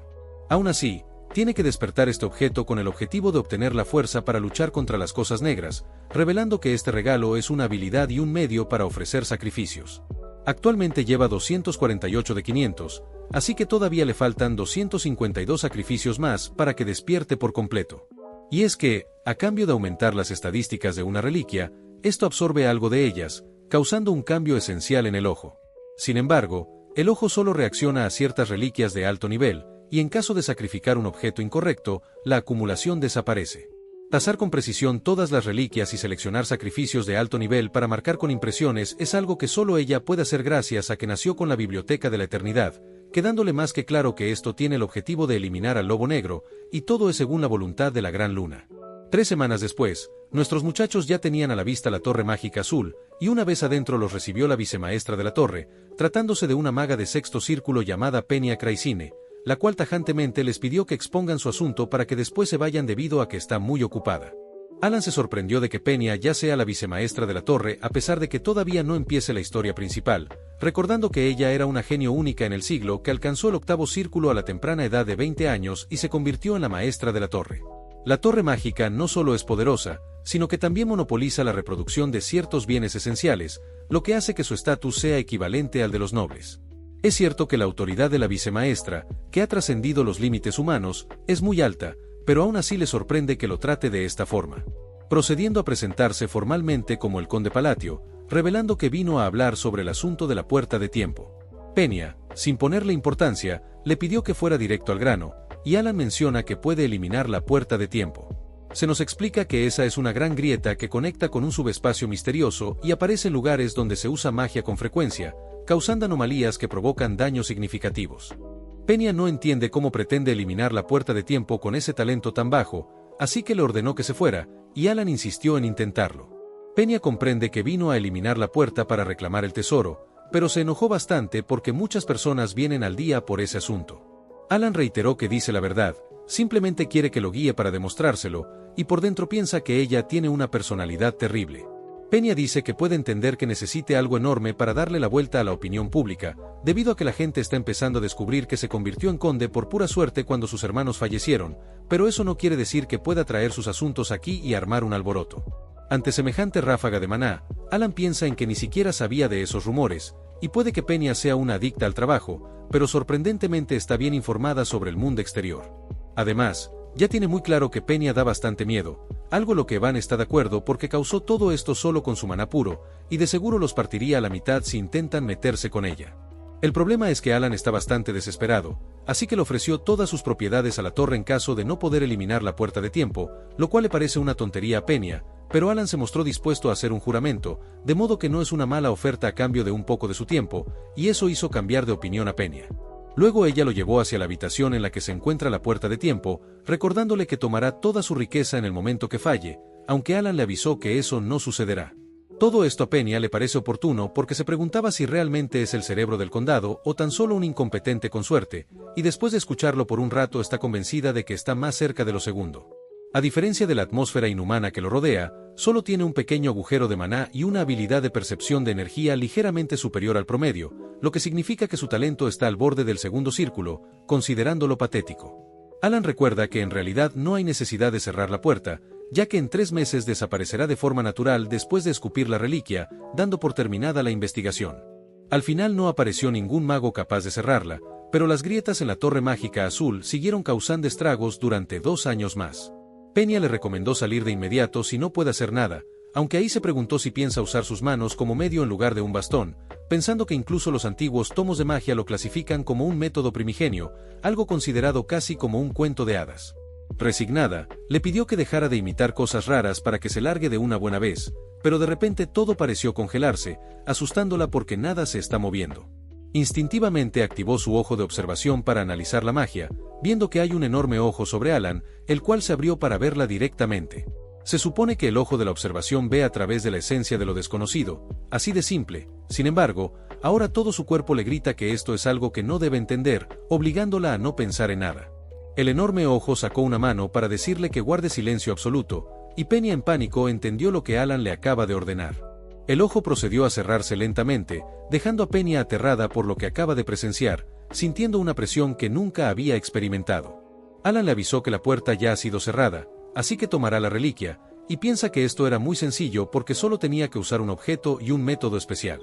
Aún así, tiene que despertar este objeto con el objetivo de obtener la fuerza para luchar contra las cosas negras, revelando que este regalo es una habilidad y un medio para ofrecer sacrificios. Actualmente lleva 248 de 500, así que todavía le faltan 252 sacrificios más para que despierte por completo. Y es que, a cambio de aumentar las estadísticas de una reliquia, esto absorbe algo de ellas, causando un cambio esencial en el ojo. Sin embargo, el ojo solo reacciona a ciertas reliquias de alto nivel, y en caso de sacrificar un objeto incorrecto, la acumulación desaparece. Tazar con precisión todas las reliquias y seleccionar sacrificios de alto nivel para marcar con impresiones es algo que solo ella puede hacer gracias a que nació con la Biblioteca de la Eternidad, quedándole más que claro que esto tiene el objetivo de eliminar al Lobo Negro, y todo es según la voluntad de la Gran Luna. 3 semanas después, nuestros muchachos ya tenían a la vista la Torre Mágica Azul, y una vez adentro los recibió la vicemaestra de la torre, tratándose de una maga de sexto círculo llamada Penia Craisine, la cual tajantemente les pidió que expongan su asunto para que después se vayan debido a que está muy ocupada. Alan se sorprendió de que Penia ya sea la vicemaestra de la torre a pesar de que todavía no empiece la historia principal, recordando que ella era una genio única en el siglo que alcanzó el octavo círculo a la temprana edad de 20 años y se convirtió en la maestra de la torre. La torre mágica no solo es poderosa, sino que también monopoliza la reproducción de ciertos bienes esenciales, lo que hace que su estatus sea equivalente al de los nobles. Es cierto que la autoridad de la vicemaestra, que ha trascendido los límites humanos, es muy alta, pero aún así le sorprende que lo trate de esta forma. Procediendo a presentarse formalmente como el conde Palatio, revelando que vino a hablar sobre el asunto de la puerta de tiempo. Penia, sin ponerle importancia, le pidió que fuera directo al grano, y Alan menciona que puede eliminar la puerta de tiempo. Se nos explica que esa es una gran grieta que conecta con un subespacio misterioso y aparece en lugares donde se usa magia con frecuencia, causando anomalías que provocan daños significativos. Penia no entiende cómo pretende eliminar la puerta de tiempo con ese talento tan bajo, así que le ordenó que se fuera, y Alan insistió en intentarlo. Penia comprende que vino a eliminar la puerta para reclamar el tesoro, pero se enojó bastante porque muchas personas vienen al día por ese asunto. Alan reiteró que dice la verdad, simplemente quiere que lo guíe para demostrárselo, y por dentro piensa que ella tiene una personalidad terrible. Penia dice que puede entender que necesite algo enorme para darle la vuelta a la opinión pública, debido a que la gente está empezando a descubrir que se convirtió en conde por pura suerte cuando sus hermanos fallecieron, pero eso no quiere decir que pueda traer sus asuntos aquí y armar un alboroto. Ante semejante ráfaga de maná, Alan piensa en que ni siquiera sabía de esos rumores, y puede que Penia sea una adicta al trabajo, pero sorprendentemente está bien informada sobre el mundo exterior. Además, ya tiene muy claro que Penia da bastante miedo, algo lo que Van está de acuerdo porque causó todo esto solo con su maná puro, y de seguro los partiría a la mitad si intentan meterse con ella. El problema es que Alan está bastante desesperado, así que le ofreció todas sus propiedades a la torre en caso de no poder eliminar la puerta de tiempo, lo cual le parece una tontería a Penia, pero Alan se mostró dispuesto a hacer un juramento, de modo que no es una mala oferta a cambio de un poco de su tiempo, y eso hizo cambiar de opinión a Peña. Luego ella lo llevó hacia la habitación en la que se encuentra la puerta de tiempo, recordándole que tomará toda su riqueza en el momento que falle, aunque Alan le avisó que eso no sucederá. Todo esto a Peña le parece oportuno porque se preguntaba si realmente es el cerebro del condado o tan solo un incompetente con suerte, y después de escucharlo por un rato está convencida de que está más cerca de lo segundo. A diferencia de la atmósfera inhumana que lo rodea, solo tiene un pequeño agujero de maná y una habilidad de percepción de energía ligeramente superior al promedio, lo que significa que su talento está al borde del segundo círculo, considerándolo patético. Alan recuerda que en realidad no hay necesidad de cerrar la puerta, ya que en 3 meses desaparecerá de forma natural después de escupir la reliquia, dando por terminada la investigación. Al final no apareció ningún mago capaz de cerrarla, pero las grietas en la torre mágica azul siguieron causando estragos durante 2 años más. Peña le recomendó salir de inmediato si no puede hacer nada, aunque ahí se preguntó si piensa usar sus manos como medio en lugar de un bastón, pensando que incluso los antiguos tomos de magia lo clasifican como un método primigenio, algo considerado casi como un cuento de hadas. Resignada, le pidió que dejara de imitar cosas raras para que se largue de una buena vez, pero de repente todo pareció congelarse, asustándola porque nada se está moviendo. Instintivamente activó su ojo de observación para analizar la magia, viendo que hay un enorme ojo sobre Alan, el cual se abrió para verla directamente. Se supone que el ojo de la observación ve a través de la esencia de lo desconocido, así de simple. Sin embargo, ahora todo su cuerpo le grita que esto es algo que no debe entender, obligándola a no pensar en nada. El enorme ojo sacó una mano para decirle que guarde silencio absoluto, y Peña en pánico entendió lo que Alan le acaba de ordenar. El ojo procedió a cerrarse lentamente, dejando a Peña aterrada por lo que acaba de presenciar, sintiendo una presión que nunca había experimentado. Alan le avisó que la puerta ya ha sido cerrada, así que tomará la reliquia, y piensa que esto era muy sencillo porque solo tenía que usar un objeto y un método especial.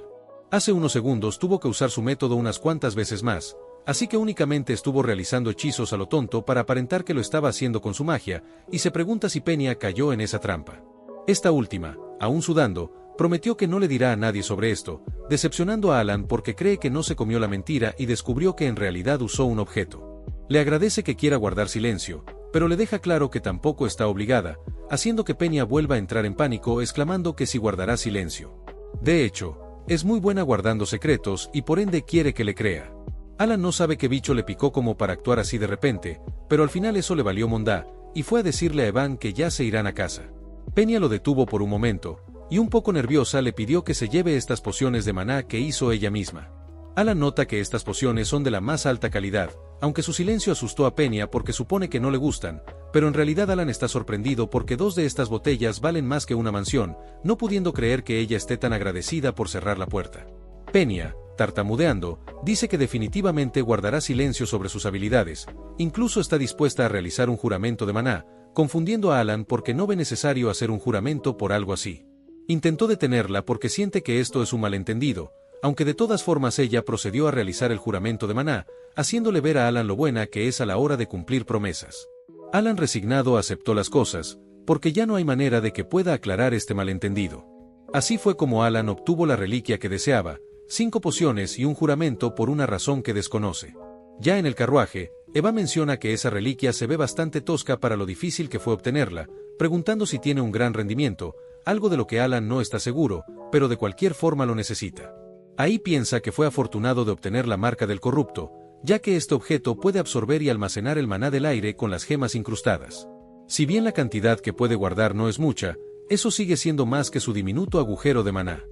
Hace unos segundos tuvo que usar su método unas cuantas veces más, así que únicamente estuvo realizando hechizos a lo tonto para aparentar que lo estaba haciendo con su magia, y se pregunta si Peña cayó en esa trampa. Esta última, aún sudando, prometió que no le dirá a nadie sobre esto, decepcionando a Alan porque cree que no se comió la mentira y descubrió que en realidad usó un objeto. Le agradece que quiera guardar silencio, pero le deja claro que tampoco está obligada, haciendo que Peña vuelva a entrar en pánico exclamando que sí guardará silencio. De hecho, es muy buena guardando secretos y por ende quiere que le crea. Alan no sabe qué bicho le picó como para actuar así de repente, pero al final eso le valió mondá, y fue a decirle a Evan que ya se irán a casa. Peña lo detuvo por un momento, y un poco nerviosa le pidió que se lleve estas pociones de maná que hizo ella misma. Alan nota que estas pociones son de la más alta calidad, aunque su silencio asustó a Peña porque supone que no le gustan, pero en realidad Alan está sorprendido porque 2 de estas botellas valen más que una mansión, no pudiendo creer que ella esté tan agradecida por cerrar la puerta. Peña, tartamudeando, dice que definitivamente guardará silencio sobre sus habilidades, incluso está dispuesta a realizar un juramento de maná, confundiendo a Alan porque no ve necesario hacer un juramento por algo así. Intentó detenerla porque siente que esto es un malentendido, aunque de todas formas ella procedió a realizar el juramento de maná, haciéndole ver a Alan lo buena que es a la hora de cumplir promesas. Alan resignado aceptó las cosas, porque ya no hay manera de que pueda aclarar este malentendido. Así fue como Alan obtuvo la reliquia que deseaba, 5 pociones y un juramento por una razón que desconoce. Ya en el carruaje, Eva menciona que esa reliquia se ve bastante tosca para lo difícil que fue obtenerla, preguntando si tiene un gran rendimiento, algo de lo que Alan no está seguro, pero de cualquier forma lo necesita. Ahí piensa que fue afortunado de obtener la marca del corrupto, ya que este objeto puede absorber y almacenar el maná del aire con las gemas incrustadas. Si bien la cantidad que puede guardar no es mucha, eso sigue siendo más que su diminuto agujero de maná.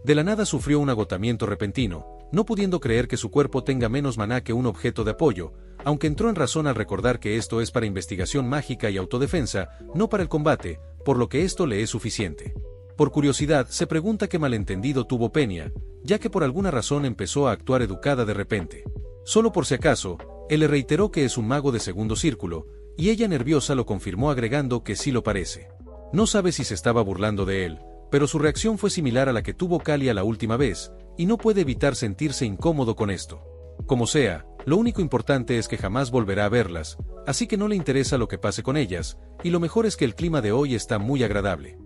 De la nada sufrió un agotamiento repentino, no pudiendo creer que su cuerpo tenga menos maná que un objeto de apoyo, aunque entró en razón al recordar que esto es para investigación mágica y autodefensa, no para el combate, por lo que esto le es suficiente. Por curiosidad, se pregunta qué malentendido tuvo Peña, ya que por alguna razón empezó a actuar educada de repente. Solo por si acaso, él le reiteró que es un mago de segundo círculo, y ella nerviosa lo confirmó agregando que sí lo parece. No sabe si se estaba burlando de él, pero su reacción fue similar a la que tuvo Kalia la última vez, y no puede evitar sentirse incómodo con esto. Como sea, lo único importante es que jamás volverá a verlas, así que no le interesa lo que pase con ellas, y lo mejor es que el clima de hoy está muy agradable.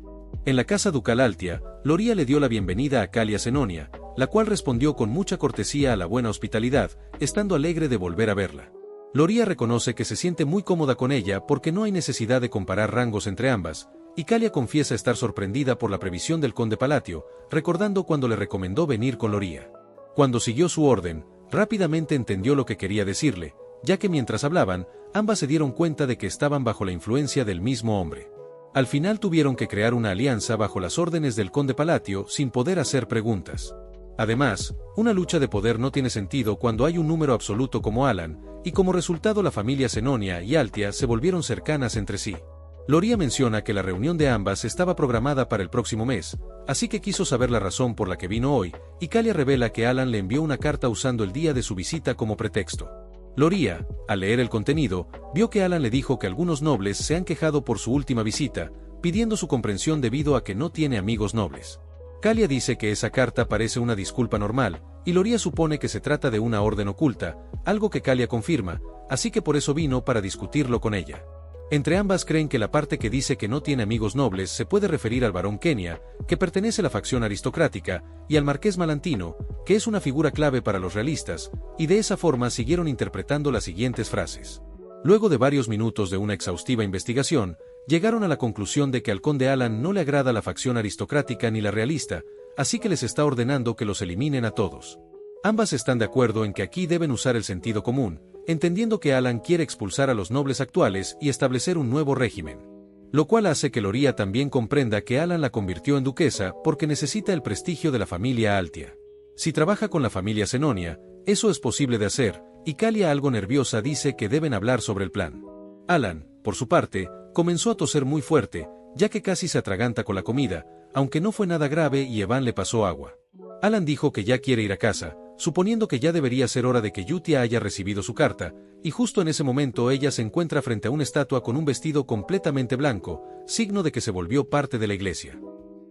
En la casa ducal Altia, Loria le dio la bienvenida a Kalia Senonia, la cual respondió con mucha cortesía a la buena hospitalidad, estando alegre de volver a verla. Loria reconoce que se siente muy cómoda con ella porque no hay necesidad de comparar rangos entre ambas, Icalia confiesa estar sorprendida por la previsión del conde Palatio, recordando cuando le recomendó venir con Loría. Cuando siguió su orden, rápidamente entendió lo que quería decirle, ya que mientras hablaban, ambas se dieron cuenta de que estaban bajo la influencia del mismo hombre. Al final tuvieron que crear una alianza bajo las órdenes del conde Palatio sin poder hacer preguntas. Además, una lucha de poder no tiene sentido cuando hay un número absoluto como Alan, y como resultado la familia Senonia y Altia se volvieron cercanas entre sí. Loría menciona que la reunión de ambas estaba programada para el próximo mes, así que quiso saber la razón por la que vino hoy, y Icalia revela que Alan le envió una carta usando el día de su visita como pretexto. Loría, al leer el contenido, vio que Alan le dijo que algunos nobles se han quejado por su última visita, pidiendo su comprensión debido a que no tiene amigos nobles. Icalia dice que esa carta parece una disculpa normal, y Loría supone que se trata de una orden oculta, algo que Icalia confirma, así que por eso vino para discutirlo con ella. Entre ambas creen que la parte que dice que no tiene amigos nobles se puede referir al barón Kenia, que pertenece a la facción aristocrática, y al marqués Malantino, que es una figura clave para los realistas, y de esa forma siguieron interpretando las siguientes frases. Luego de varios minutos de una exhaustiva investigación, llegaron a la conclusión de que al conde Alan no le agrada la facción aristocrática ni la realista, así que les está ordenando que los eliminen a todos. Ambas están de acuerdo en que aquí deben usar el sentido común, entendiendo que Alan quiere expulsar a los nobles actuales y establecer un nuevo régimen. Lo cual hace que Loría también comprenda que Alan la convirtió en duquesa porque necesita el prestigio de la familia Altia. Si trabaja con la familia Senonia, eso es posible de hacer, y Icalia, algo nerviosa, dice que deben hablar sobre el plan. Alan, por su parte, comenzó a toser muy fuerte, ya que casi se atraganta con la comida, aunque no fue nada grave y Evan le pasó agua. Alan dijo que ya quiere ir a casa, suponiendo que ya debería ser hora de que Yutia haya recibido su carta, y justo en ese momento ella se encuentra frente a una estatua con un vestido completamente blanco, signo de que se volvió parte de la iglesia.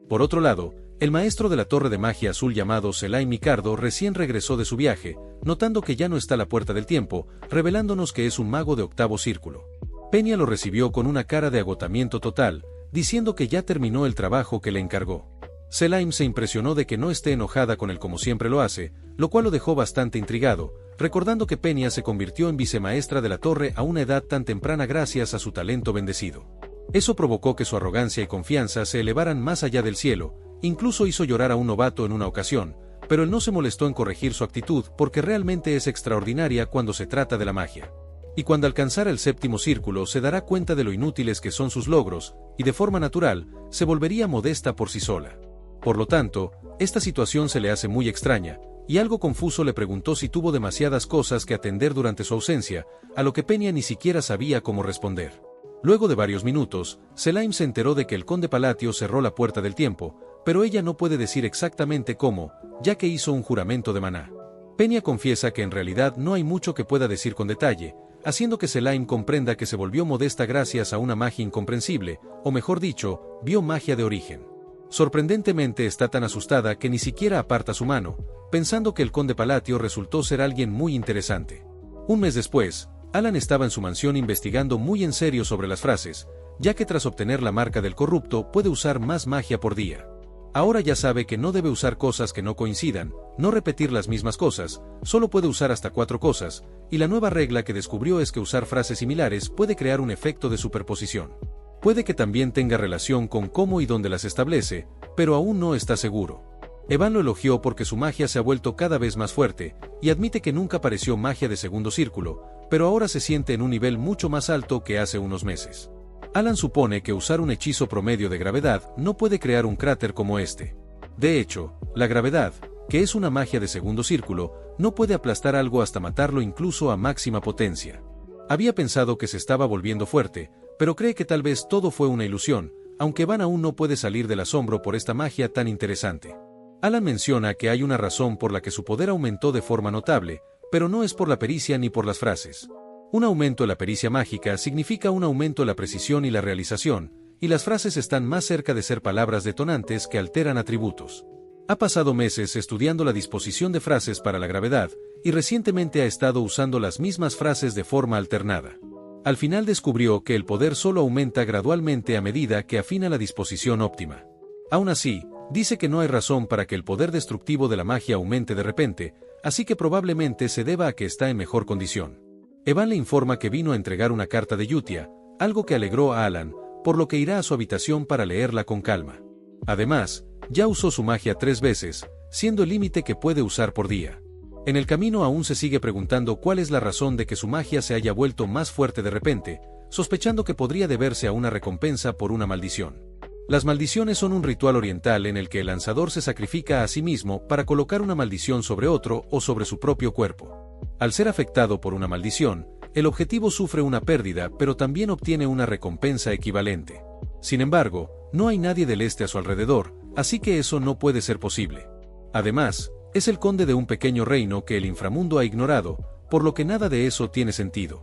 Por otro lado, el maestro de la torre de magia azul llamado Selaim Micardo recién regresó de su viaje, notando que ya no está a la puerta del tiempo, revelándonos que es un mago de octavo círculo. Peña lo recibió con una cara de agotamiento total, diciendo que ya terminó el trabajo que le encargó. Selaim se impresionó de que no esté enojada con él como siempre lo hace, lo cual lo dejó bastante intrigado, recordando que Peña se convirtió en vicemaestra de la torre a una edad tan temprana gracias a su talento bendecido. Eso provocó que su arrogancia y confianza se elevaran más allá del cielo, incluso hizo llorar a un novato en una ocasión, pero él no se molestó en corregir su actitud porque realmente es extraordinaria cuando se trata de la magia. Y cuando alcanzara el séptimo círculo se dará cuenta de lo inútiles que son sus logros, y de forma natural, se volvería modesta por sí sola. Por lo tanto, esta situación se le hace muy extraña, y algo confuso le preguntó si tuvo demasiadas cosas que atender durante su ausencia, a lo que Peña ni siquiera sabía cómo responder. Luego de varios minutos, Selaim se enteró de que el conde Palatio cerró la puerta del tiempo, pero ella no puede decir exactamente cómo, ya que hizo un juramento de maná. Peña confiesa que en realidad no hay mucho que pueda decir con detalle, haciendo que Selaim comprenda que se volvió modesta gracias a una magia incomprensible, o mejor dicho, vio magia de origen. Sorprendentemente está tan asustada que ni siquiera aparta su mano, pensando que el conde Palatio resultó ser alguien muy interesante. Un mes después, Alan estaba en su mansión investigando muy en serio sobre las frases, ya que tras obtener la marca del corrupto puede usar más magia por día. Ahora ya sabe que no debe usar cosas que no coincidan, no repetir las mismas cosas, solo puede usar hasta 4 cosas, y la nueva regla que descubrió es que usar frases similares puede crear un efecto de superposición. Puede que también tenga relación con cómo y dónde las establece, pero aún no está seguro. Evan lo elogió porque su magia se ha vuelto cada vez más fuerte, y admite que nunca pareció magia de segundo círculo, pero ahora se siente en un nivel mucho más alto que hace unos meses. Alan supone que usar un hechizo promedio de gravedad no puede crear un cráter como este. De hecho, la gravedad, que es una magia de segundo círculo, no puede aplastar algo hasta matarlo incluso a máxima potencia. Había pensado que se estaba volviendo fuerte, pero cree que tal vez todo fue una ilusión, aunque Van aún no puede salir del asombro por esta magia tan interesante. Alan menciona que hay una razón por la que su poder aumentó de forma notable, pero no es por la pericia ni por las frases. Un aumento de la pericia mágica significa un aumento de la precisión y la realización, y las frases están más cerca de ser palabras detonantes que alteran atributos. Ha pasado meses estudiando la disposición de frases para la gravedad, y recientemente ha estado usando las mismas frases de forma alternada. Al final descubrió que el poder solo aumenta gradualmente a medida que afina la disposición óptima. Aún así, dice que no hay razón para que el poder destructivo de la magia aumente de repente, así que probablemente se deba a que está en mejor condición. Evan le informa que vino a entregar una carta de Yutia, algo que alegró a Alan, por lo que irá a su habitación para leerla con calma. Además, ya usó su magia 3 veces, siendo el límite que puede usar por día. En el camino aún se sigue preguntando cuál es la razón de que su magia se haya vuelto más fuerte de repente, sospechando que podría deberse a una recompensa por una maldición. Las maldiciones son un ritual oriental en el que el lanzador se sacrifica a sí mismo para colocar una maldición sobre otro o sobre su propio cuerpo. Al ser afectado por una maldición, el objetivo sufre una pérdida pero también obtiene una recompensa equivalente. Sin embargo, no hay nadie del este a su alrededor, así que eso no puede ser posible. Además, es el conde de un pequeño reino que el inframundo ha ignorado, por lo que nada de eso tiene sentido.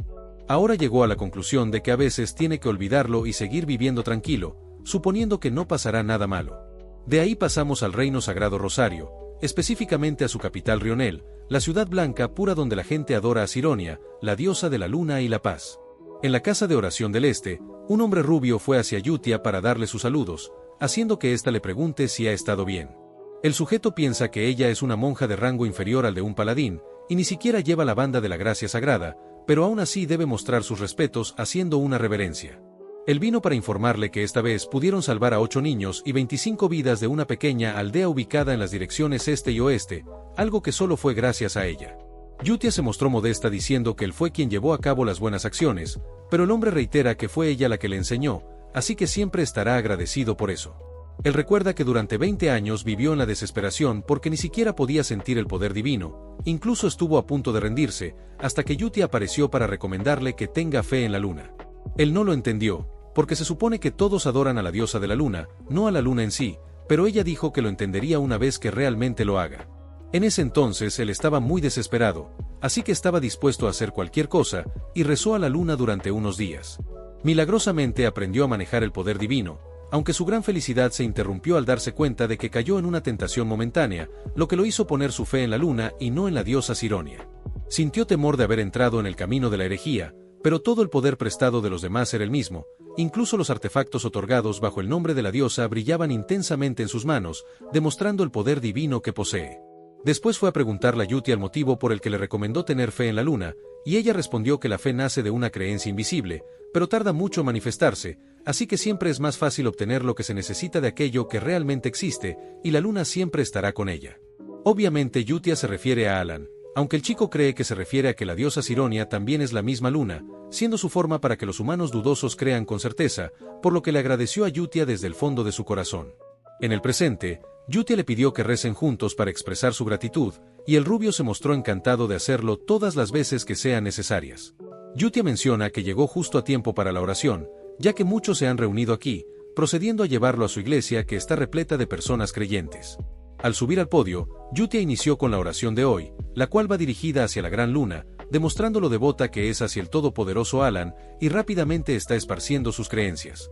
Ahora llegó a la conclusión de que a veces tiene que olvidarlo y seguir viviendo tranquilo, suponiendo que no pasará nada malo. De ahí pasamos al Reino Sagrado Rosario, específicamente a su capital Rionel, la ciudad blanca pura donde la gente adora a Sironia, la diosa de la luna y la paz. En la casa de oración del este, un hombre rubio fue hacia Yutia para darle sus saludos, haciendo que ésta le pregunte si ha estado bien. El sujeto piensa que ella es una monja de rango inferior al de un paladín, y ni siquiera lleva la banda de la gracia sagrada, pero aún así debe mostrar sus respetos haciendo una reverencia. Él vino para informarle que esta vez pudieron salvar a 8 niños y 25 vidas de una pequeña aldea ubicada en las direcciones este y oeste, algo que solo fue gracias a ella. Yutia se mostró modesta diciendo que él fue quien llevó a cabo las buenas acciones, pero el hombre reitera que fue ella la que le enseñó, así que siempre estará agradecido por eso. Él recuerda que durante 20 años vivió en la desesperación porque ni siquiera podía sentir el poder divino, incluso estuvo a punto de rendirse, hasta que Yutia apareció para recomendarle que tenga fe en la luna. Él no lo entendió, porque se supone que todos adoran a la diosa de la luna, no a la luna en sí, pero ella dijo que lo entendería una vez que realmente lo haga. En ese entonces él estaba muy desesperado, así que estaba dispuesto a hacer cualquier cosa, y rezó a la luna durante unos días. Milagrosamente aprendió a manejar el poder divino, aunque su gran felicidad se interrumpió al darse cuenta de que cayó en una tentación momentánea, lo que lo hizo poner su fe en la luna y no en la diosa Sironia. Sintió temor de haber entrado en el camino de la herejía, pero todo el poder prestado de los demás era el mismo, incluso los artefactos otorgados bajo el nombre de la diosa brillaban intensamente en sus manos, demostrando el poder divino que posee. Después fue a preguntarle a Yutia el motivo por el que le recomendó tener fe en la luna, y ella respondió que la fe nace de una creencia invisible, pero tarda mucho en manifestarse, así que siempre es más fácil obtener lo que se necesita de aquello que realmente existe, y la luna siempre estará con ella. Obviamente Yutia se refiere a Alan, aunque el chico cree que se refiere a que la diosa Sironia también es la misma luna, siendo su forma para que los humanos dudosos crean con certeza, por lo que le agradeció a Yutia desde el fondo de su corazón. En el presente, Yutia le pidió que recen juntos para expresar su gratitud, y el rubio se mostró encantado de hacerlo todas las veces que sean necesarias. Yutia menciona que llegó justo a tiempo para la oración, ya que muchos se han reunido aquí, procediendo a llevarlo a su iglesia que está repleta de personas creyentes. Al subir al podio, Yutia inició con la oración de hoy, la cual va dirigida hacia la gran luna, demostrando lo devota que es hacia el todopoderoso Alan, y rápidamente está esparciendo sus creencias.